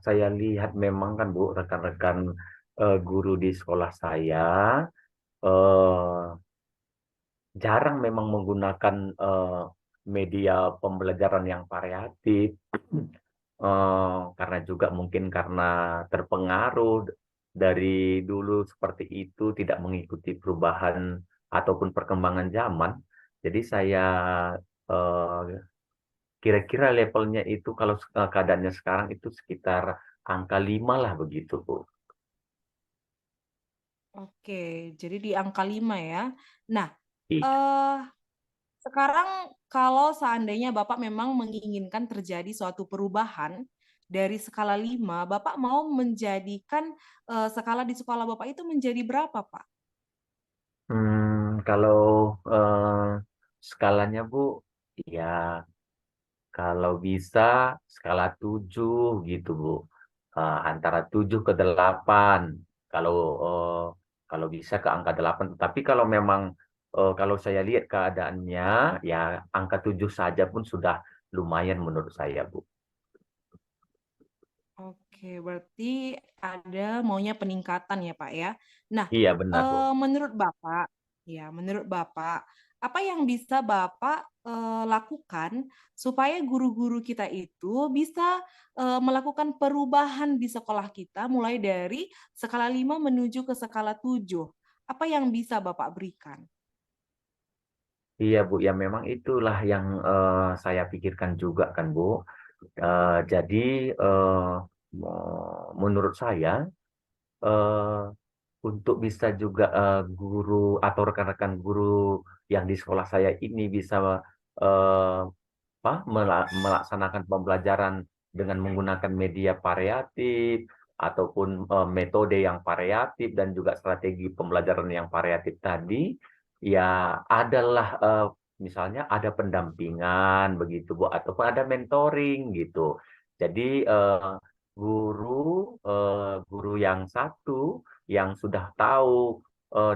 saya lihat memang kan, Bu, rekan-rekan guru di sekolah saya eh, jarang memang menggunakan media pembelajaran yang variatif. Karena juga mungkin karena terpengaruh dari dulu seperti itu, tidak mengikuti perubahan ataupun perkembangan zaman. Jadi saya eh, kira-kira levelnya itu kalau keadaannya sekarang itu sekitar angka 5 lah begitu, Bu. Oke, jadi di angka 5 ya. Nah, Iya. eh sekarang kalau seandainya Bapak memang menginginkan terjadi suatu perubahan dari skala 5, Bapak mau menjadikan skala di sekolah Bapak itu menjadi berapa, Pak? Kalau skalanya, Bu, ya kalau bisa skala 7 gitu, Bu. Antara 7 ke 8. Kalau eh, kalau bisa ke angka 8. Tapi kalau memang kalau saya lihat keadaannya ya angka 7 saja pun sudah lumayan menurut saya, Bu. Oke, berarti ada maunya peningkatan ya, Pak ya. Nah, Iya benar, Bu. menurut Bapak, ya, menurut Bapak, apa yang bisa Bapak lakukan supaya guru-guru kita itu bisa melakukan perubahan di sekolah kita mulai dari skala 5 menuju ke skala 7? Apa yang bisa Bapak berikan? Iya, Bu. Ya memang itulah yang saya pikirkan juga kan, Bu. Jadi menurut saya eh, untuk bisa juga guru atau rekan-rekan guru yang di sekolah saya ini bisa eh, melaksanakan pembelajaran dengan menggunakan media variatif ataupun metode yang variatif dan juga strategi pembelajaran yang variatif tadi, ya adalah misalnya ada pendampingan begitu, Bu, ataupun ada mentoring gitu. Jadi guru yang satu yang sudah tahu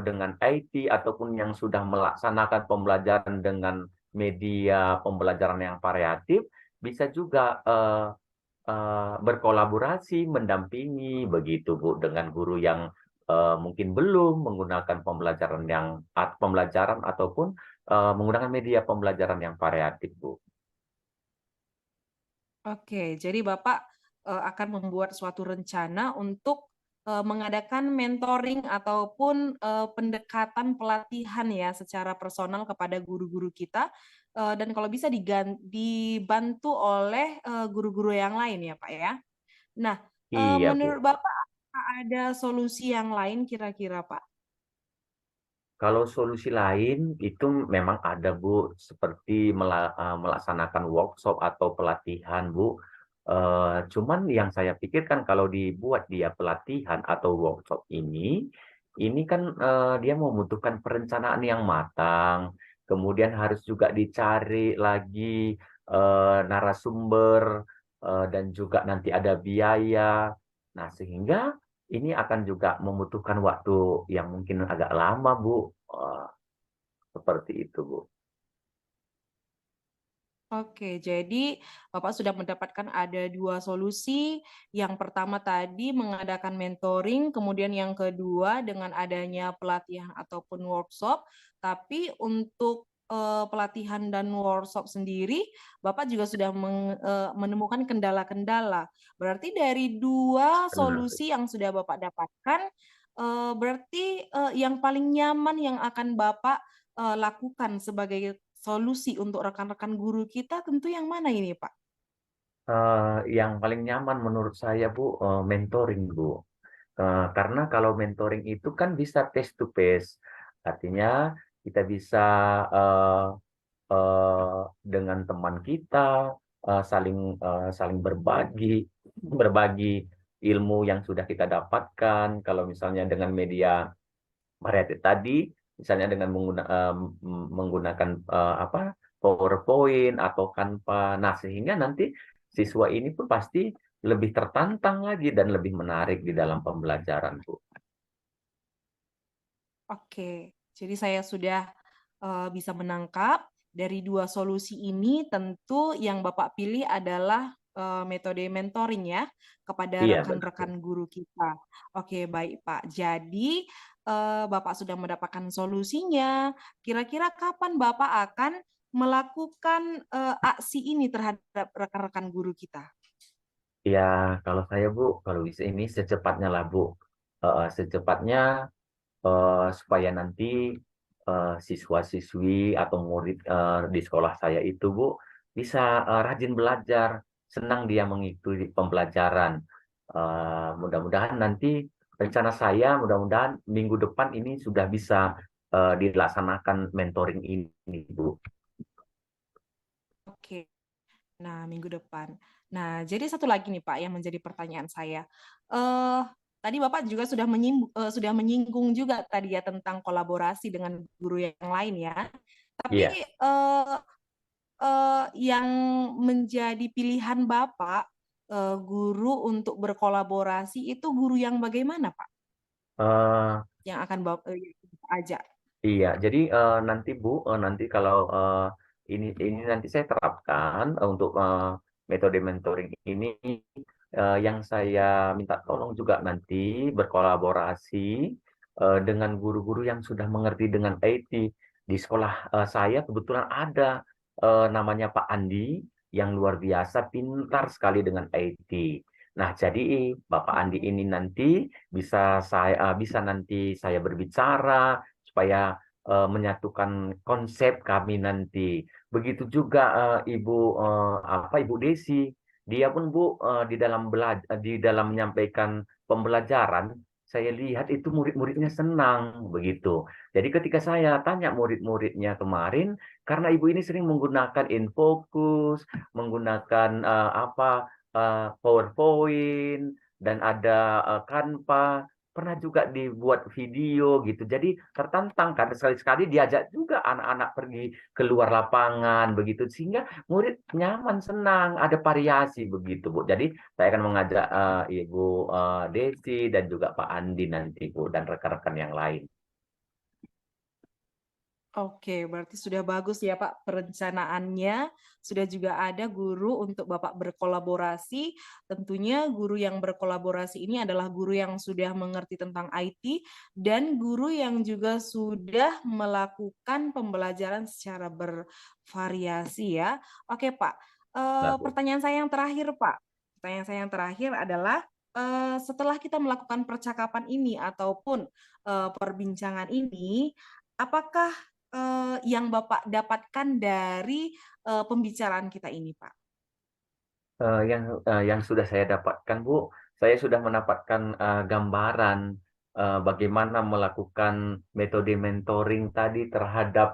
dengan IT ataupun yang sudah melaksanakan pembelajaran dengan media pembelajaran yang variatif bisa juga berkolaborasi, mendampingi begitu, Bu, dengan guru yang mungkin belum menggunakan pembelajaran ataupun menggunakan media pembelajaran yang variatif, Bu. Oke, jadi Bapak akan membuat suatu rencana untuk mengadakan mentoring ataupun pendekatan pelatihan ya secara personal kepada guru-guru kita dan kalau bisa dibantu oleh guru-guru yang lain ya Pak ya. Nah, Iya, menurut Bu. Bapak apakah ada solusi yang lain kira-kira Pak? Kalau solusi lain itu memang ada, Bu, seperti melaksanakan workshop atau pelatihan, Bu. Cuman yang saya pikirkan kalau dibuat dia pelatihan atau workshop ini kan dia membutuhkan perencanaan yang matang, kemudian harus juga dicari lagi narasumber dan juga nanti ada biaya. Nah, sehingga ini akan juga membutuhkan waktu yang mungkin agak lama, Bu. Seperti itu, Bu. Oke, jadi Bapak sudah mendapatkan ada 2 solusi. Yang pertama tadi mengadakan mentoring, kemudian yang kedua dengan adanya pelatihan ataupun workshop. Tapi untuk pelatihan dan workshop sendiri, Bapak juga sudah menemukan kendala-kendala. Berarti dari 2 Benar, Bu. solusi yang sudah Bapak dapatkan, berarti yang paling nyaman yang akan Bapak lakukan sebagai solusi untuk rekan-rekan guru kita tentu yang mana ini, Pak? Yang paling nyaman menurut saya Bu, mentoring Bu. Karena kalau mentoring itu kan bisa face to face, artinya kita bisa eh, dengan teman kita saling berbagi ilmu yang sudah kita dapatkan. Kalau misalnya dengan media variety tadi, misalnya dengan menggunakan PowerPoint atau Canva. Nah, sehingga nanti siswa ini pun pasti lebih tertantang lagi dan lebih menarik di dalam pembelajaran, Bu. Oke, jadi saya sudah bisa menangkap dari dua solusi ini tentu yang Bapak pilih adalah metode mentoring ya kepada Iya, benar, Bu. rekan-rekan guru kita. Oke, baik Pak. Jadi Bapak sudah mendapatkan solusinya. Kira-kira kapan Bapak akan melakukan aksi ini terhadap rekan-rekan guru kita? Ya, kalau saya Bu, kalau bisa ini secepatnya lah Bu. Secepatnya supaya nanti siswa-siswi atau murid di sekolah saya itu Bu bisa rajin belajar, senang dia mengikuti pembelajaran. Mudah-mudahan nanti rencana saya, mudah-mudahan minggu depan ini sudah bisa dilaksanakan mentoring ini, Bu. Oke. Nah, minggu depan. Nah, jadi satu lagi nih Pak yang menjadi pertanyaan saya. Eh, Tadi Bapak juga sudah menyinggung juga tadi ya tentang kolaborasi dengan guru yang lain ya. Tapi Iya. yang menjadi pilihan Bapak guru untuk berkolaborasi itu guru yang bagaimana Pak? Eh, Yang akan Bapak ajak? Iya, jadi nanti Bu, nanti kalau ini nanti saya terapkan untuk metode mentoring ini, yang saya minta tolong juga nanti berkolaborasi dengan guru-guru yang sudah mengerti dengan IT. Di sekolah saya kebetulan ada namanya Pak Andi yang luar biasa pintar sekali dengan IT. Nah, jadi Bapak Andi ini nanti bisa nanti saya berbicara supaya menyatukan konsep kami nanti. Begitu juga Ibu Desi, dia pun Bu di dalam menyampaikan pembelajaran, saya lihat itu murid-muridnya senang begitu. Jadi ketika saya tanya murid-muridnya kemarin, karena Ibu ini sering menggunakan InFocus, menggunakan PowerPoint dan ada Canva, pernah juga dibuat video gitu. Jadi tertantang karena sekali-sekali diajak juga anak-anak pergi keluar lapangan begitu sehingga murid nyaman, senang, ada variasi begitu, Bu. Jadi saya akan mengajak Ibu Desi dan juga Pak Andi nanti, Bu, dan rekan-rekan yang lain. Oke, berarti sudah bagus ya Pak perencanaannya. Sudah juga ada guru untuk Bapak berkolaborasi. Tentunya guru yang berkolaborasi ini adalah guru yang sudah mengerti tentang IT dan guru yang juga sudah melakukan pembelajaran secara bervariasi ya. Oke Pak, Nah, Bu. pertanyaan saya yang terakhir Pak. Pertanyaan saya yang terakhir adalah setelah kita melakukan percakapan ini ataupun perbincangan ini, apakah yang Bapak dapatkan dari pembicaraan kita ini, Pak? Yang sudah saya dapatkan, Bu, saya sudah mendapatkan gambaran bagaimana melakukan metode mentoring tadi terhadap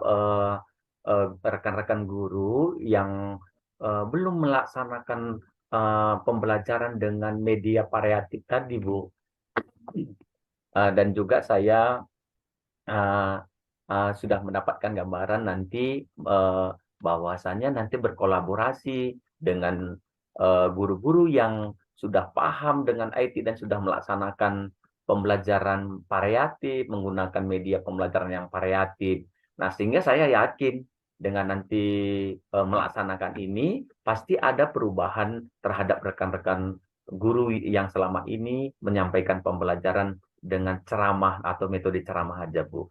rekan-rekan guru yang belum melaksanakan pembelajaran dengan media variatif tadi, Bu. Dan juga saya uh, sudah mendapatkan gambaran nanti bahwasannya nanti berkolaborasi dengan guru-guru yang sudah paham dengan IT dan sudah melaksanakan pembelajaran variatif, menggunakan media pembelajaran yang variatif. Nah, sehingga saya yakin dengan nanti melaksanakan ini, pasti ada perubahan terhadap rekan-rekan guru yang selama ini menyampaikan pembelajaran dengan ceramah atau metode ceramah aja, Bu.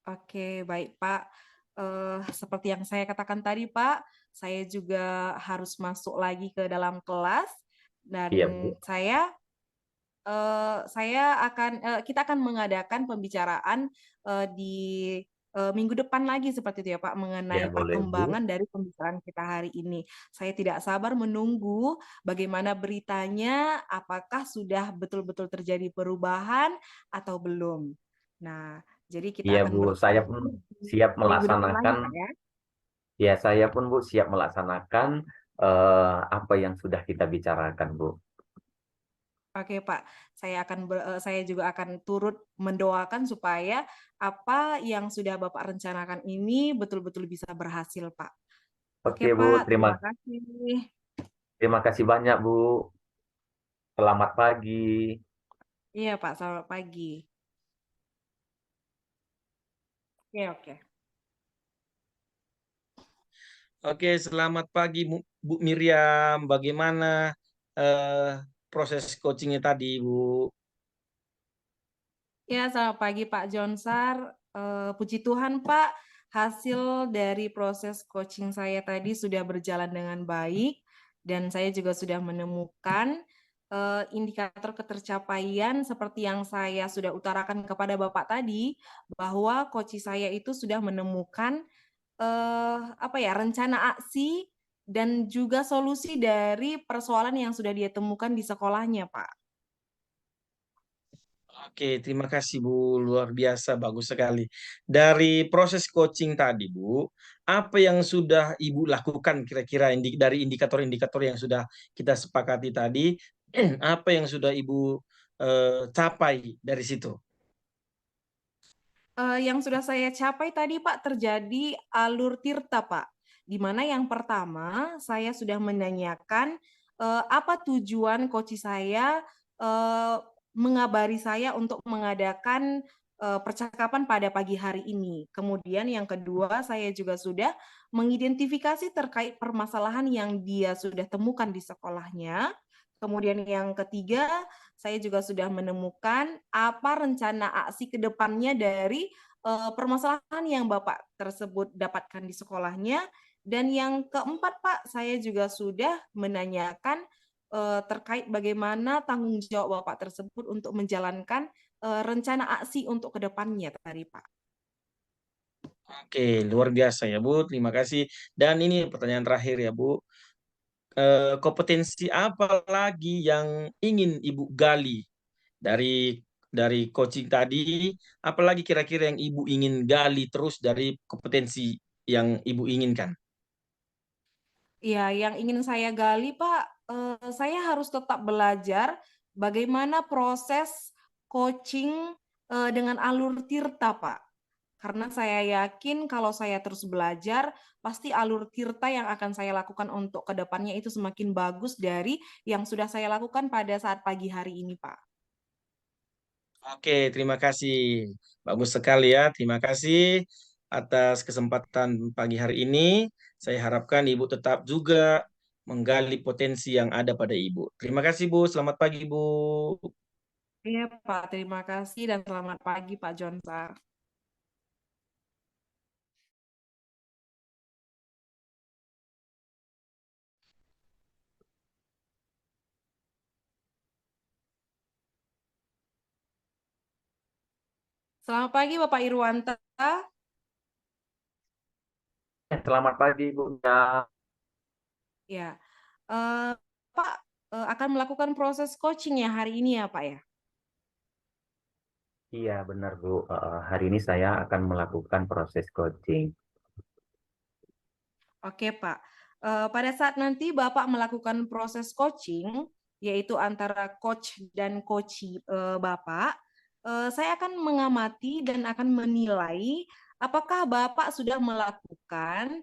Oke, baik Pak. Seperti yang saya katakan tadi, Pak, saya juga harus masuk lagi ke dalam kelas dan Iya, Bu. kita akan mengadakan pembicaraan di minggu depan lagi seperti itu ya Pak, Ya, mengenai boleh, Bu. perkembangan dari pembicaraan kita hari ini. Saya tidak sabar menunggu bagaimana beritanya, apakah sudah betul-betul terjadi perubahan atau belum. Nah, jadi kita Iya, akan Bu. Saya pun bertemu di siap minggu depan lagi melaksanakan. Pak ya. Ya, saya pun, Bu, siap melaksanakan apa yang sudah kita bicarakan, Bu. Oke Pak, saya juga akan turut mendoakan supaya apa yang sudah Bapak rencanakan ini betul-betul bisa berhasil Pak. Oke Oke, Bu. Pak, terima kasih. Terima kasih banyak, Bu. Selamat pagi. Iya Pak, selamat pagi. Oke. Oke, selamat pagi Bu Miriam. Bagaimana proses coachingnya tadi, Bu? Ya, selamat pagi Pak Jonsar. Puji Tuhan Pak, hasil dari proses coaching saya tadi sudah berjalan dengan baik dan saya juga sudah menemukan indikator ketercapaian seperti yang saya sudah utarakan kepada Bapak tadi, bahwa coach saya itu sudah menemukan rencana aksi dan juga solusi dari persoalan yang sudah dia temukan di sekolahnya, Pak. Oke, terima kasih Bu. Luar biasa, bagus sekali. Dari proses coaching tadi, Bu, apa yang sudah Ibu lakukan kira-kira dari indikator-indikator yang sudah kita sepakati tadi, apa yang sudah Ibu capai dari situ? Yang sudah saya capai tadi Pak, terjadi alur tirta Pak. Di mana yang pertama saya sudah menanyakan apa tujuan coach saya mengabari saya untuk mengadakan percakapan pada pagi hari ini. Kemudian yang kedua saya juga sudah mengidentifikasi terkait permasalahan yang dia sudah temukan di sekolahnya. Kemudian yang ketiga, saya juga sudah menemukan apa rencana aksi ke depannya dari permasalahan yang Bapak tersebut dapatkan di sekolahnya. Dan yang keempat, Pak, saya juga sudah menanyakan terkait bagaimana tanggung jawab Bapak tersebut untuk menjalankan rencana aksi untuk ke depannya tadi, Pak. Oke, luar biasa ya Bu. Terima kasih. Dan ini pertanyaan terakhir ya Bu. Kompetensi apa lagi yang ingin Ibu gali dari coaching tadi? Apalagi kira-kira yang Ibu ingin gali terus dari kompetensi yang Ibu inginkan? Ya, yang ingin saya gali, Pak, saya harus tetap belajar bagaimana proses coaching dengan alur tirta, Pak. Karena saya yakin kalau saya terus belajar, pasti alur tirta yang akan saya lakukan untuk ke depannya itu semakin bagus dari yang sudah saya lakukan pada saat pagi hari ini, Pak. Oke, terima kasih. Bagus sekali ya. Terima kasih atas kesempatan pagi hari ini. Saya harapkan Ibu tetap juga menggali potensi yang ada pada Ibu. Terima kasih Bu. Selamat pagi Bu. Iya, Pak. Terima kasih dan selamat pagi, Pak Jonsar. Selamat pagi, Bapak Irwanta. Selamat pagi, Bu. Ya, Pak akan melakukan proses coaching ya hari ini ya, Pak ya? Iya, benar, Bu. Hari ini saya akan melakukan proses coaching. Oke, Pak. Pada saat nanti Bapak melakukan proses coaching, yaitu antara coach dan coachee Bapak, saya akan mengamati dan akan menilai apakah Bapak sudah melakukan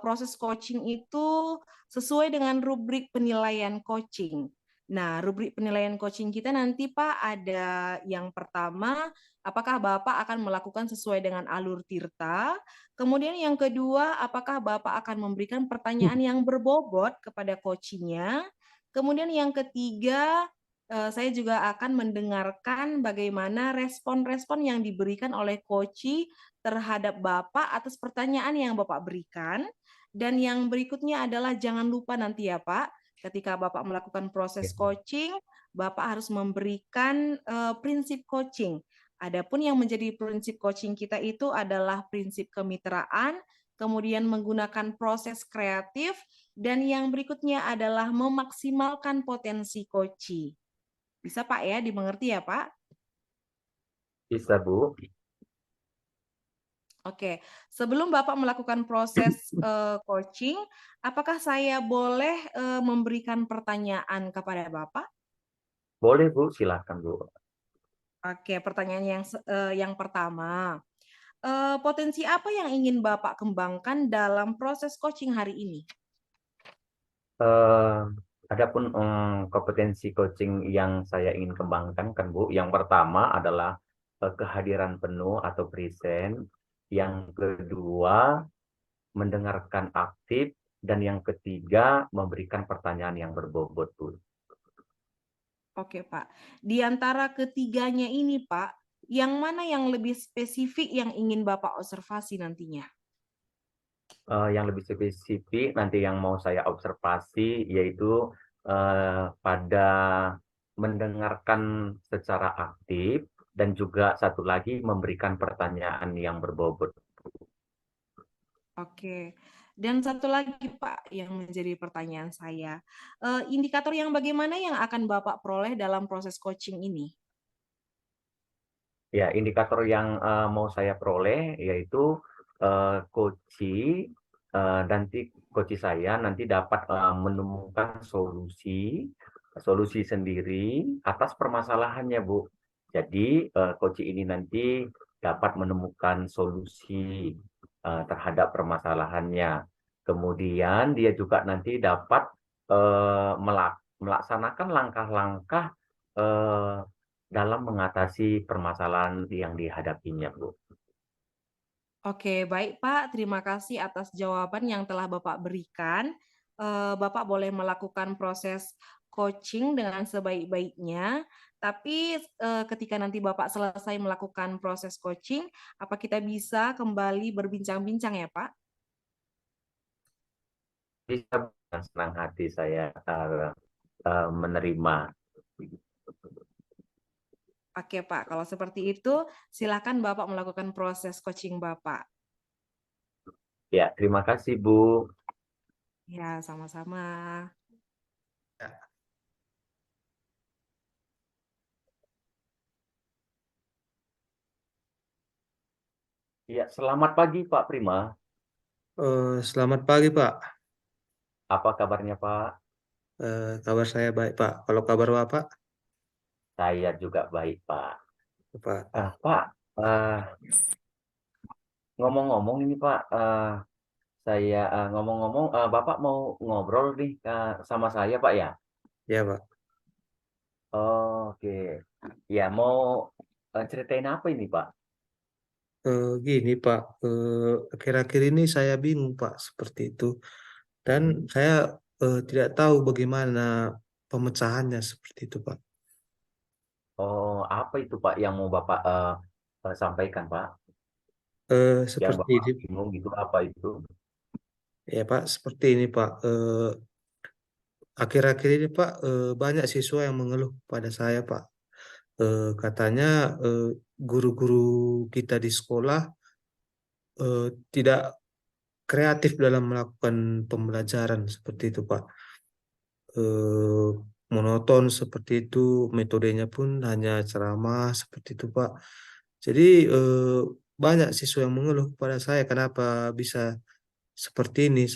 proses coaching itu sesuai dengan rubrik penilaian coaching. Nah, rubrik penilaian coaching kita nanti, Pak, ada yang pertama, apakah Bapak akan melakukan sesuai dengan alur tirta. Kemudian yang kedua, apakah Bapak akan memberikan pertanyaan yang berbobot kepada coachingnya? Kemudian yang ketiga, saya juga akan mendengarkan bagaimana respon-respon yang diberikan oleh coachee terhadap Bapak atas pertanyaan yang Bapak berikan. Dan yang berikutnya adalah jangan lupa nanti ya Pak, ketika Bapak melakukan proses coaching, Bapak harus memberikan prinsip coaching. Adapun yang menjadi prinsip coaching kita itu adalah prinsip kemitraan, kemudian menggunakan proses kreatif, dan yang berikutnya adalah memaksimalkan potensi coaching. Bisa Pak ya, dimengerti ya Pak? Bisa, Bu. Oke, sebelum Bapak melakukan proses coaching, apakah saya boleh memberikan pertanyaan kepada Bapak? Boleh, Bu. Silakan, Bu. Oke, pertanyaan yang pertama, potensi apa yang ingin Bapak kembangkan dalam proses coaching hari ini? Adapun kompetensi coaching yang saya ingin kembangkan kan Bu, yang pertama adalah kehadiran penuh atau present, yang kedua mendengarkan aktif, dan yang ketiga memberikan pertanyaan yang berbobot Bu. Oke Pak, di antara ketiganya ini Pak, yang mana yang lebih spesifik yang ingin Bapak observasi nantinya? Yang lebih spesifik nanti yang mau saya observasi yaitu pada mendengarkan secara aktif, dan juga satu lagi memberikan pertanyaan yang berbobot. Oke, dan satu lagi Pak yang menjadi pertanyaan saya, indikator yang bagaimana yang akan Bapak peroleh dalam proses coaching ini? Ya, indikator yang mau saya peroleh yaitu nanti coach saya nanti dapat menemukan solusi sendiri atas permasalahannya, Bu. Jadi coach ini nanti dapat menemukan solusi terhadap permasalahannya. Kemudian dia juga nanti dapat melaksanakan langkah-langkah dalam mengatasi permasalahan yang dihadapinya, Bu. Oke, baik Pak, terima kasih atas jawaban yang telah Bapak berikan. Bapak boleh melakukan proses coaching dengan sebaik-baiknya, tapi ketika nanti Bapak selesai melakukan proses coaching, apa kita bisa kembali berbincang-bincang ya Pak? Bisa dengan senang hati saya menerima. Oke Pak, kalau seperti itu silakan Bapak melakukan proses coaching Bapak. Ya, terima kasih, Bu. Ya, sama-sama. Ya, selamat pagi, Pak Prima. Selamat pagi Pak. Apa kabarnya, Pak? Kabar saya baik Pak. Kalau kabar Bapak? Saya juga baik, Pak. Pak. Pak, ngomong-ngomong ini, Pak, saya ngomong-ngomong, Bapak mau ngobrol nih sama saya, Pak, ya? Ya Pak. Oke. Ya, mau ceritain apa ini, Pak? Gini Pak, akhir-akhir ini saya bingung Pak seperti itu, dan saya tidak tahu bagaimana pemecahannya seperti itu Pak. Oh, apa itu, Pak, yang mau Bapak sampaikan, Pak? Yang Seperti Bapak ini, bingung gitu, apa itu? ya Pak, seperti ini Pak. Akhir-akhir ini Pak, banyak siswa yang mengeluh pada saya Pak. Katanya guru-guru kita di sekolah tidak kreatif dalam melakukan pembelajaran seperti itu Pak. eh, Monoton seperti itu, metodenya pun hanya ceramah seperti itu Pak. Jadi banyak siswa yang mengeluh kepada saya kenapa bisa seperti ini,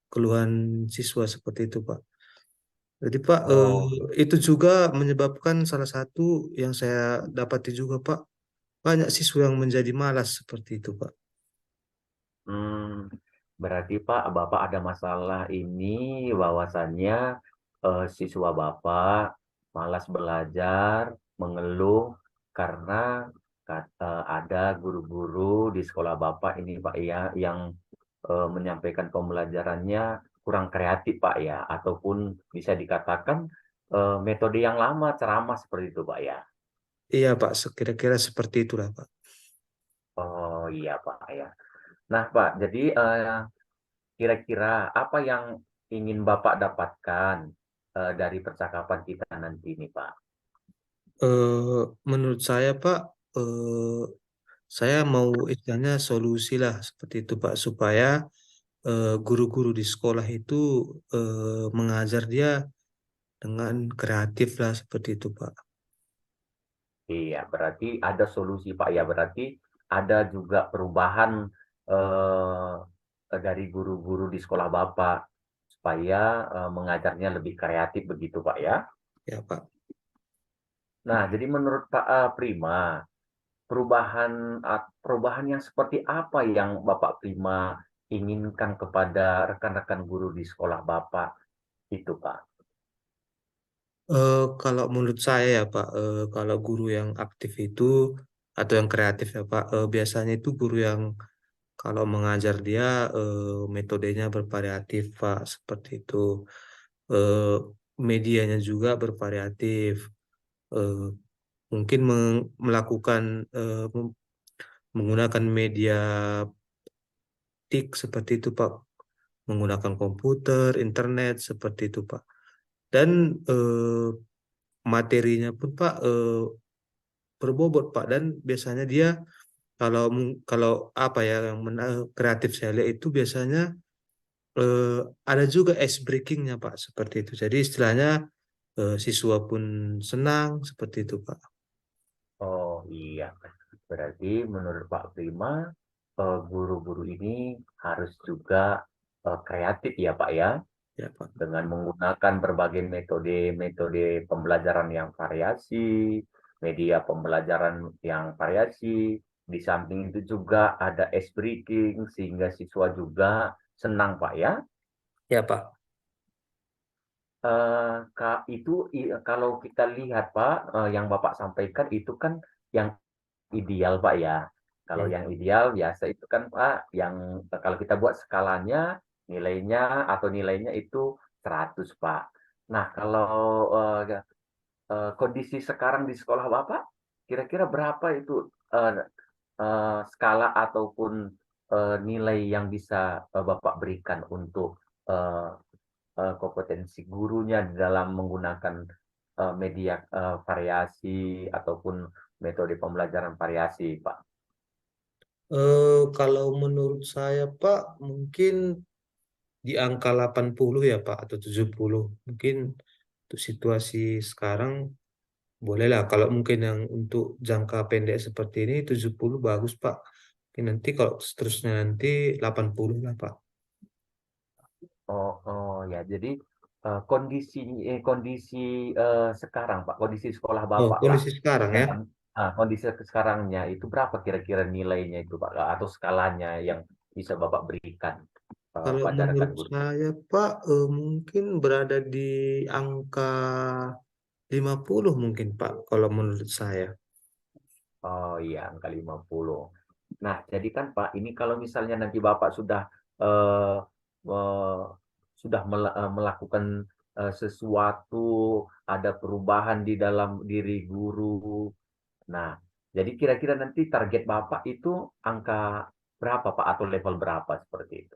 keluhan siswa seperti itu Pak. Jadi Pak, Oh, itu juga menyebabkan salah satu yang saya dapati juga Pak, banyak siswa yang menjadi malas seperti itu Pak. hmm, berarti Pak, Bapak ada masalah ini bahwasannya siswa Bapak malas belajar, mengeluh karena ada guru-guru di sekolah Bapak ini, Pak, ya, yang menyampaikan pembelajarannya kurang kreatif, Pak, ya, ataupun bisa dikatakan metode yang lama, ceramah seperti itu, Pak, ya. Iya Pak, kira-kira seperti itulah Pak. Oh iya, Pak, ya. Nah, Pak, jadi kira-kira apa yang ingin Bapak dapatkan dari percakapan kita nanti ini, Pak? Menurut saya Pak, saya mau istilahnya solusi lah seperti itu Pak, supaya guru-guru di sekolah itu mengajar dia dengan kreatif lah seperti itu Pak. Iya, berarti ada solusi Pak ya. Berarti ada juga perubahan eh, dari guru-guru di sekolah Bapak supaya mengajarnya lebih kreatif begitu Pak ya. Ya Pak. Nah, jadi menurut Pak Prima, perubahan yang seperti apa yang Bapak Prima inginkan kepada rekan-rekan guru di sekolah Bapak itu Pak? Kalau menurut saya ya Pak, kalau guru yang aktif itu atau yang kreatif ya Pak, biasanya itu guru yang kalau mengajar dia metodenya bervariatif Pak, seperti itu. Eh, Medianya juga bervariatif. Eh, Mungkin melakukan menggunakan media TIK seperti itu Pak, menggunakan komputer, internet seperti itu Pak. Dan materinya pun Pak berbobot Pak, dan biasanya dia kalau apa ya yang kreatif saya lihat itu biasanya eh, ada juga ice breakingnya Pak, seperti itu. Jadi istilahnya siswa pun senang seperti itu Pak. Oh iya, berarti menurut Pak Prima, guru-guru ini harus juga kreatif ya Pak ya, Ya Pak. dengan menggunakan berbagai metode-metode pembelajaran yang variasi, media pembelajaran yang variasi. Di samping itu juga ada ice breaking sehingga siswa juga senang Pak ya. Ya Pak. Kalau kita lihat Pak, yang Bapak sampaikan itu kan yang ideal Pak ya. Kalau Ya. yang ideal biasa itu kan Pak, yang kalau kita buat skalanya, nilainya itu 100 Pak. Nah, kalau kondisi sekarang di sekolah Bapak, kira-kira berapa itu eh, skala ataupun nilai yang bisa Bapak berikan untuk eh, kompetensi gurunya dalam menggunakan media variasi ataupun metode pembelajaran variasi, Pak? Kalau menurut saya Pak, mungkin di angka 80 ya Pak, atau 70. Mungkin untuk situasi sekarang bolehlah, kalau mungkin yang untuk jangka pendek seperti ini 70 bagus Pak. Mungkin nanti kalau seterusnya nanti 80 lah Pak. Oh ya, jadi kondisi sekarang, Pak, kondisi sekolah Oh, Bapak lah, kondisi sekarang ya. dalam kondisi sekarangnya itu berapa kira-kira nilainya itu, Pak, atau skalanya yang bisa Bapak berikan Kalau pada rekan menurut guru? saya Pak, mungkin berada di angka 50 mungkin Pak, kalau menurut saya. Oh iya, angka 50. Nah, jadi kan Pak, ini kalau misalnya nanti Bapak sudah eh, eh, melakukan sesuatu, ada perubahan di dalam diri guru. Nah, jadi kira-kira nanti target Bapak itu angka berapa Pak, atau level berapa seperti itu?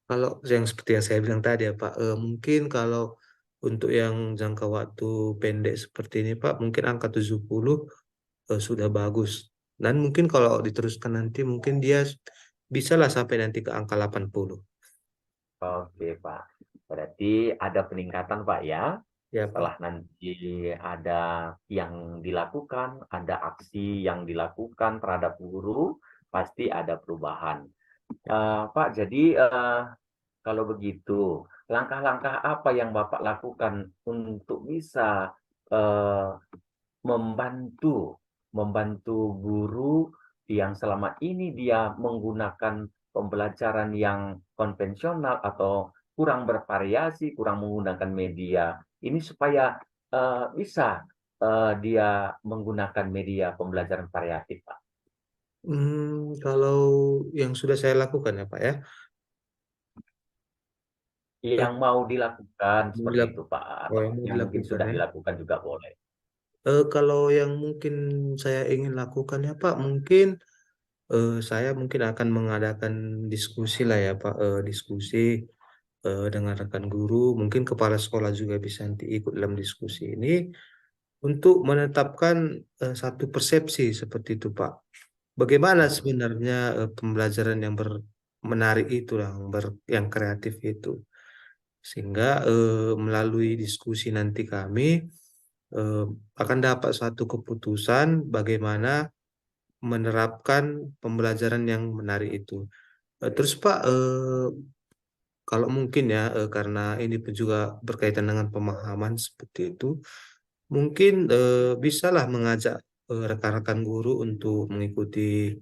Kalau yang seperti yang saya bilang tadi ya Pak, mungkin kalau untuk yang jangka waktu pendek seperti ini Pak, mungkin angka 70 sudah bagus. Dan mungkin kalau diteruskan nanti mungkin dia bisalah sampai nanti ke angka 80. Oke Pak, berarti ada peningkatan Pak ya. Ya Setelah Pak. nanti ada yang dilakukan, ada aksi yang dilakukan terhadap guru, pasti ada perubahan. Pak, jadi kalau begitu, langkah-langkah apa yang Bapak lakukan untuk bisa eh, membantu membantu guru yang selama ini dia menggunakan pembelajaran yang konvensional atau kurang bervariasi, kurang menggunakan media ini supaya bisa dia menggunakan media pembelajaran variatif, Pak. Kalau yang sudah saya lakukan ya Pak ya, eh, Yang mau dilakukan mau seperti itu, Pak, oh, atau yang mau yang mungkin dilakukan sudah ya. dilakukan juga boleh. Kalau yang mungkin saya ingin lakukan ya Pak, mungkin saya mungkin akan mengadakan diskusi lah ya Pak, diskusi dengan rekan guru, mungkin kepala sekolah juga bisa nanti ikut dalam diskusi ini, untuk menetapkan satu persepsi seperti itu, Pak. Bagaimana sebenarnya pembelajaran yang menarik itu, yang kreatif itu, sehingga melalui diskusi nanti kami eh, akan dapat suatu keputusan bagaimana menerapkan pembelajaran yang menarik itu. Terus Pak, kalau mungkin ya, karena ini pun juga berkaitan dengan pemahaman seperti itu, mungkin bisalah mengajak rekan-rekan guru untuk mengikuti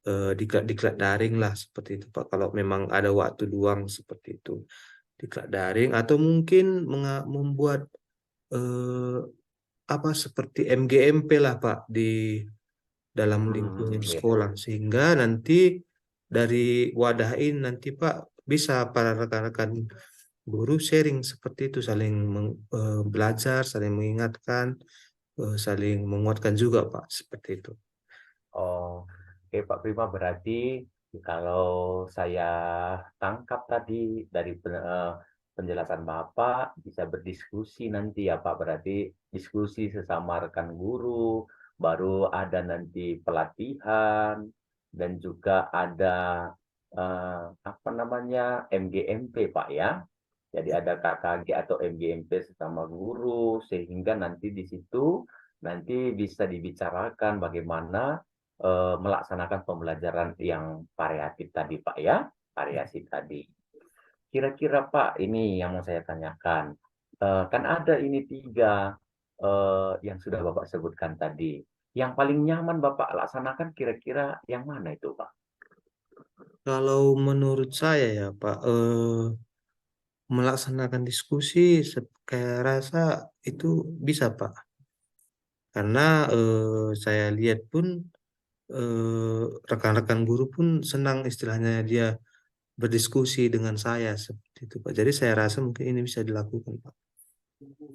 diklat-diklat daring lah seperti itu Pak. Kalau memang ada waktu luang seperti itu, diklat daring atau mungkin membuat eh, apa seperti MGMP lah Pak di dalam lingkungan Iya. sekolah, sehingga nanti dari wadah ini nanti Pak bisa para rekan-rekan guru sharing seperti itu, saling belajar, saling mengingatkan, saling menguatkan juga Pak seperti itu. Oh, oke Pak Prima, berarti kalau saya tangkap tadi dari penjelasan Bapak bisa berdiskusi nanti ya Pak, berarti diskusi sesama rekan guru, baru ada nanti pelatihan dan juga ada apa namanya MGMP Pak ya. Jadi ada KKG atau MGMP sesama guru sehingga nanti di situ nanti bisa dibicarakan bagaimana melaksanakan pembelajaran yang variatif tadi Pak ya, variasi tadi. Kira-kira Pak, ini yang mau saya tanyakan. Kan ada ini 3 yang sudah Bapak sebutkan tadi. Yang paling nyaman Bapak laksanakan kira-kira yang mana itu Pak? Kalau menurut saya ya Pak, melaksanakan diskusi kayak rasa itu bisa Pak, karena saya lihat pun rekan-rekan guru pun senang istilahnya dia berdiskusi dengan saya seperti itu Pak. Jadi saya rasa mungkin ini bisa dilakukan Pak.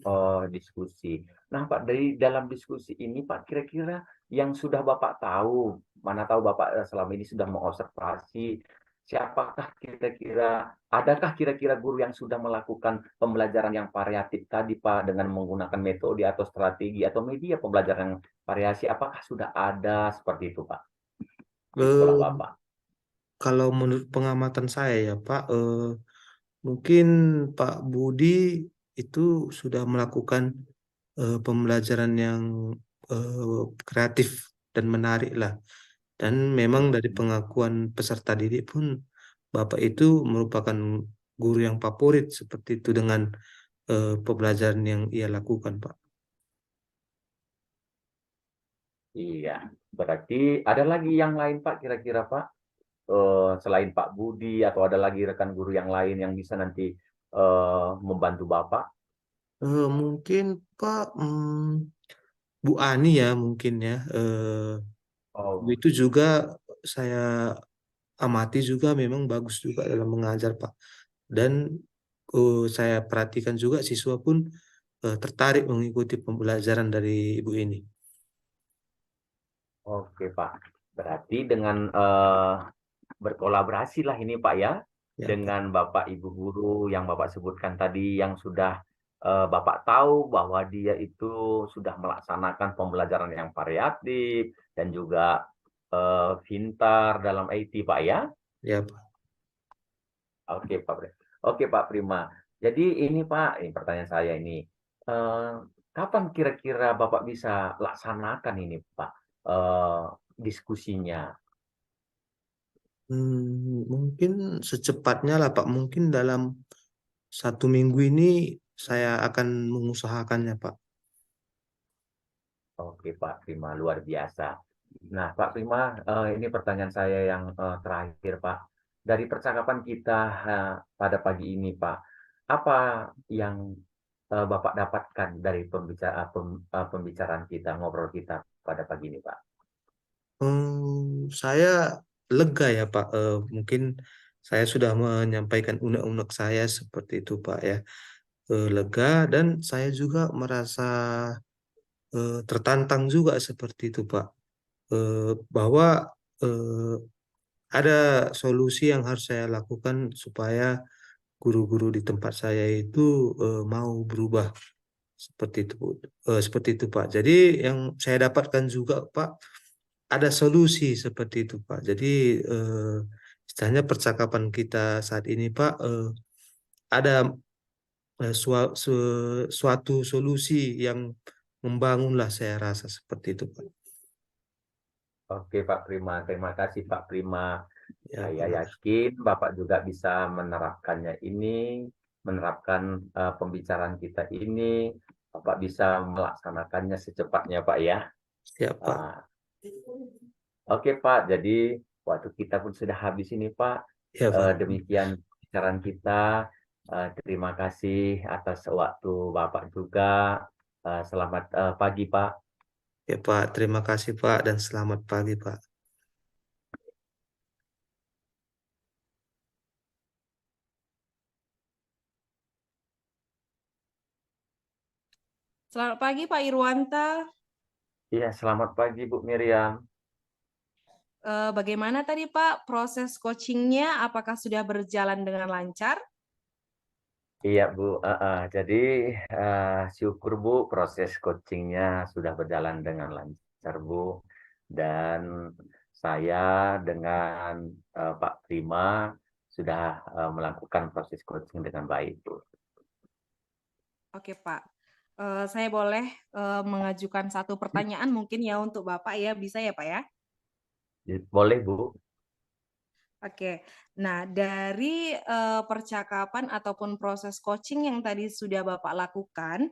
Oh, diskusi. Nah, Pak, dari dalam diskusi ini, Pak, kira-kira yang sudah Bapak tahu, mana tahu Bapak selama ini sudah mengobservasi, siapakah kira-kira, adakah kira-kira guru yang sudah melakukan pembelajaran yang variatif tadi, Pak, dengan menggunakan metode atau strategi atau media pembelajaran yang variasi, apakah sudah ada seperti itu, Pak, di sekolah Eh, Bapak? Kalau menurut pengamatan saya ya Pak, mungkin Pak Budi itu sudah melakukan pembelajaran yang kreatif dan menarik lah. Dan memang dari pengakuan peserta didik pun Bapak itu merupakan guru yang favorit seperti itu dengan pembelajaran yang ia lakukan, Pak. Iya, berarti ada lagi yang lain, Pak, kira-kira, Pak? Selain Pak Budi atau ada lagi rekan guru yang lain yang bisa nanti membantu Bapak? Mungkin Pak, Bu Ani ya mungkin ya. Bu Oh, itu juga saya amati juga memang bagus juga dalam mengajar, Pak. Dan saya perhatikan juga siswa pun tertarik mengikuti pembelajaran dari ibu ini. oke Pak. Berarti dengan berkolaborasi lah ini Pak ya, Ya, Pak. dengan Bapak Ibu guru yang Bapak sebutkan tadi yang sudah Bapak tahu bahwa dia itu sudah melaksanakan pembelajaran yang variatif dan juga pintar dalam IT Pak ya. Ya, Pak. Oke Pak. Oke Pak Prima. Jadi ini Pak, ini pertanyaan saya ini. Eh, Kapan kira-kira Bapak bisa laksanakan ini Pak diskusinya? Mungkin secepatnya lah, Pak. Mungkin dalam 1 minggu ini saya akan mengusahakannya, Pak. Oke Pak Prima, luar biasa. Nah Pak Prima, ini pertanyaan saya yang terakhir Pak. Dari percakapan kita pada pagi ini Pak, apa yang Bapak dapatkan dari pembicaraan kita, ngobrol kita pada pagi ini Pak? Saya lega ya, Pak. Mungkin saya sudah menyampaikan unek-unek saya seperti itu, Pak ya. Lega dan saya juga merasa tertantang juga seperti itu, Pak. Bahwa eh, ada solusi yang harus saya lakukan supaya guru-guru di tempat saya itu mau berubah Seperti itu, Bu. Seperti itu, Pak. Jadi yang saya dapatkan juga, Pak, ada solusi seperti itu, Pak. Jadi istilahnya percakapan kita saat ini, Pak, ada suatu solusi yang membangunlah, saya rasa seperti itu, Pak. Oke Pak Prima, terima kasih Pak Prima. Ya, Saya Pak. yakin Bapak juga bisa menerapkannya ini, menerapkan pembicaraan kita ini. Bapak bisa melaksanakannya secepatnya Pak ya. Siap, Pak. Ah, Oke Pak, jadi waktu kita pun sudah habis ini Pak. Ya, Pak. Demikian pembicaraan kita. Terima kasih atas waktu Bapak juga. Selamat pagi Pak. Ya, Pak. Terima kasih, Pak, dan selamat pagi, Pak. Selamat pagi Pak Irwanta. Iya, selamat pagi Bu Miriam. Bagaimana tadi Pak proses coachingnya? Apakah sudah berjalan dengan lancar? Iya Bu, jadi syukur Bu proses coachingnya sudah berjalan dengan lancar Bu, dan saya dengan Pak Prima sudah melakukan proses coaching dengan baik Bu. Oke Pak, saya boleh mengajukan satu pertanyaan mungkin ya untuk Bapak ya, bisa ya Pak ya? Boleh Bu? Oke, nah dari percakapan ataupun proses coaching yang tadi sudah Bapak lakukan,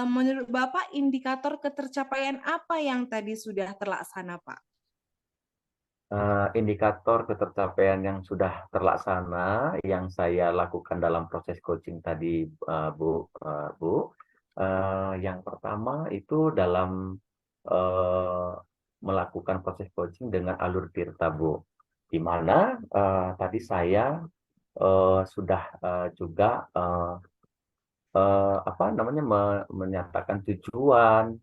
menurut Bapak indikator ketercapaian apa yang tadi sudah terlaksana Pak? Indikator ketercapaian yang sudah terlaksana yang saya lakukan dalam proses coaching tadi Bu, yang pertama itu dalam melakukan proses coaching dengan alur tirta Bu, di mana tadi saya sudah juga apa namanya menyatakan tujuan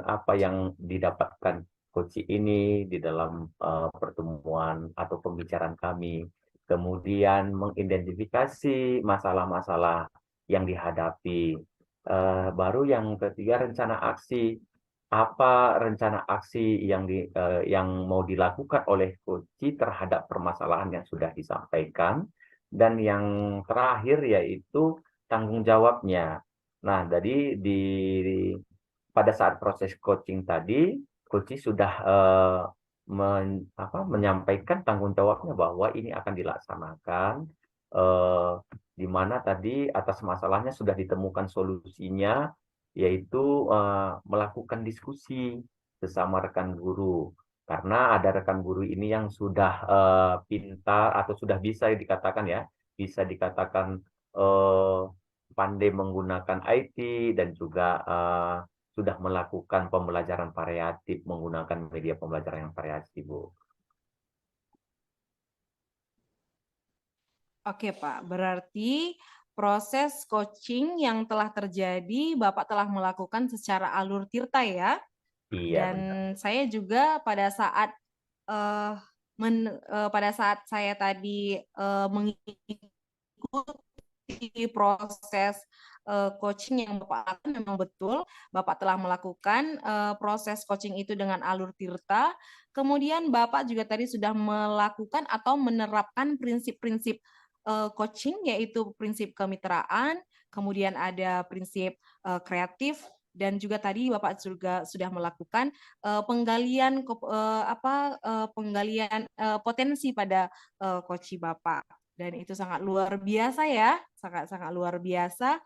apa yang didapatkan coach ini di dalam pertemuan atau pembicaraan kami. Kemudian mengidentifikasi masalah-masalah yang dihadapi. Baru yang ketiga rencana aksi. Apa rencana aksi yang mau dilakukan oleh coach terhadap permasalahan yang sudah disampaikan. Dan yang terakhir yaitu tanggung jawabnya. Nah, jadi pada saat proses coaching tadi, coach sudah menyampaikan tanggung jawabnya bahwa ini akan dilaksanakan, di mana tadi atas masalahnya sudah ditemukan solusinya, yaitu melakukan diskusi bersama rekan guru. Karena ada rekan guru ini yang sudah pintar atau sudah bisa dikatakan ya, bisa dikatakan pandai menggunakan IT dan juga sudah melakukan pembelajaran variatif menggunakan media pembelajaran yang variatif, Bu. Oke Pak, berarti proses coaching yang telah terjadi Bapak telah melakukan secara alur tirta ya. Iya, Dan benar. saya juga pada saat pada saat saya tadi mengikuti proses coaching yang Bapak lakukan, memang betul Bapak telah melakukan proses coaching itu dengan alur tirta. Kemudian Bapak juga tadi sudah melakukan atau menerapkan prinsip-prinsip coaching, yaitu prinsip kemitraan, kemudian ada prinsip kreatif, dan juga tadi Bapak juga sudah melakukan penggalian potensi pada coach Bapak, dan itu sangat luar biasa ya, sangat luar biasa.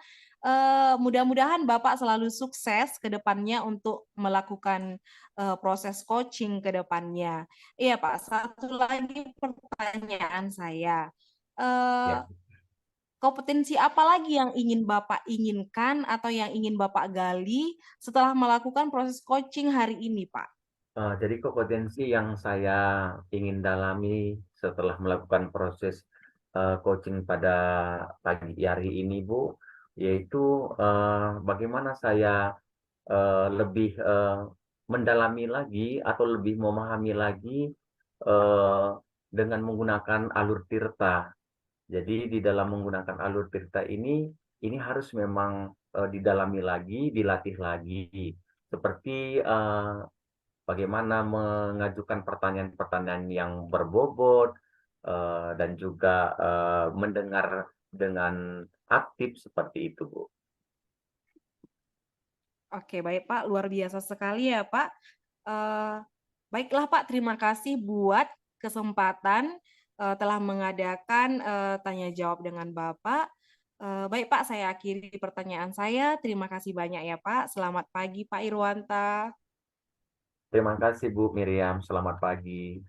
Mudah-mudahan Bapak selalu sukses ke depannya untuk melakukan proses coaching ke depannya. Iya Pak, satu lagi pertanyaan saya. Ya. Kompetensi apa lagi yang ingin Bapak inginkan atau yang ingin Bapak gali setelah melakukan proses coaching hari ini, Pak? Jadi kompetensi yang saya ingin dalami setelah melakukan proses coaching pada pagi hari ini, Bu, yaitu bagaimana saya lebih mendalami lagi atau lebih memahami lagi dengan menggunakan alur tirta. Jadi di dalam menggunakan alur tirta ini harus memang didalami lagi, dilatih lagi. Seperti bagaimana mengajukan pertanyaan-pertanyaan yang berbobot, dan juga mendengar dengan aktif seperti itu, Bu. Oke, baik Pak, luar biasa sekali ya Pak. Baiklah Pak, terima kasih buat kesempatan telah mengadakan tanya jawab dengan Bapak. Baik Pak, saya akhiri pertanyaan saya. Terima kasih banyak ya Pak. Selamat pagi Pak Irwanta. Terima kasih Bu Miriam, selamat pagi.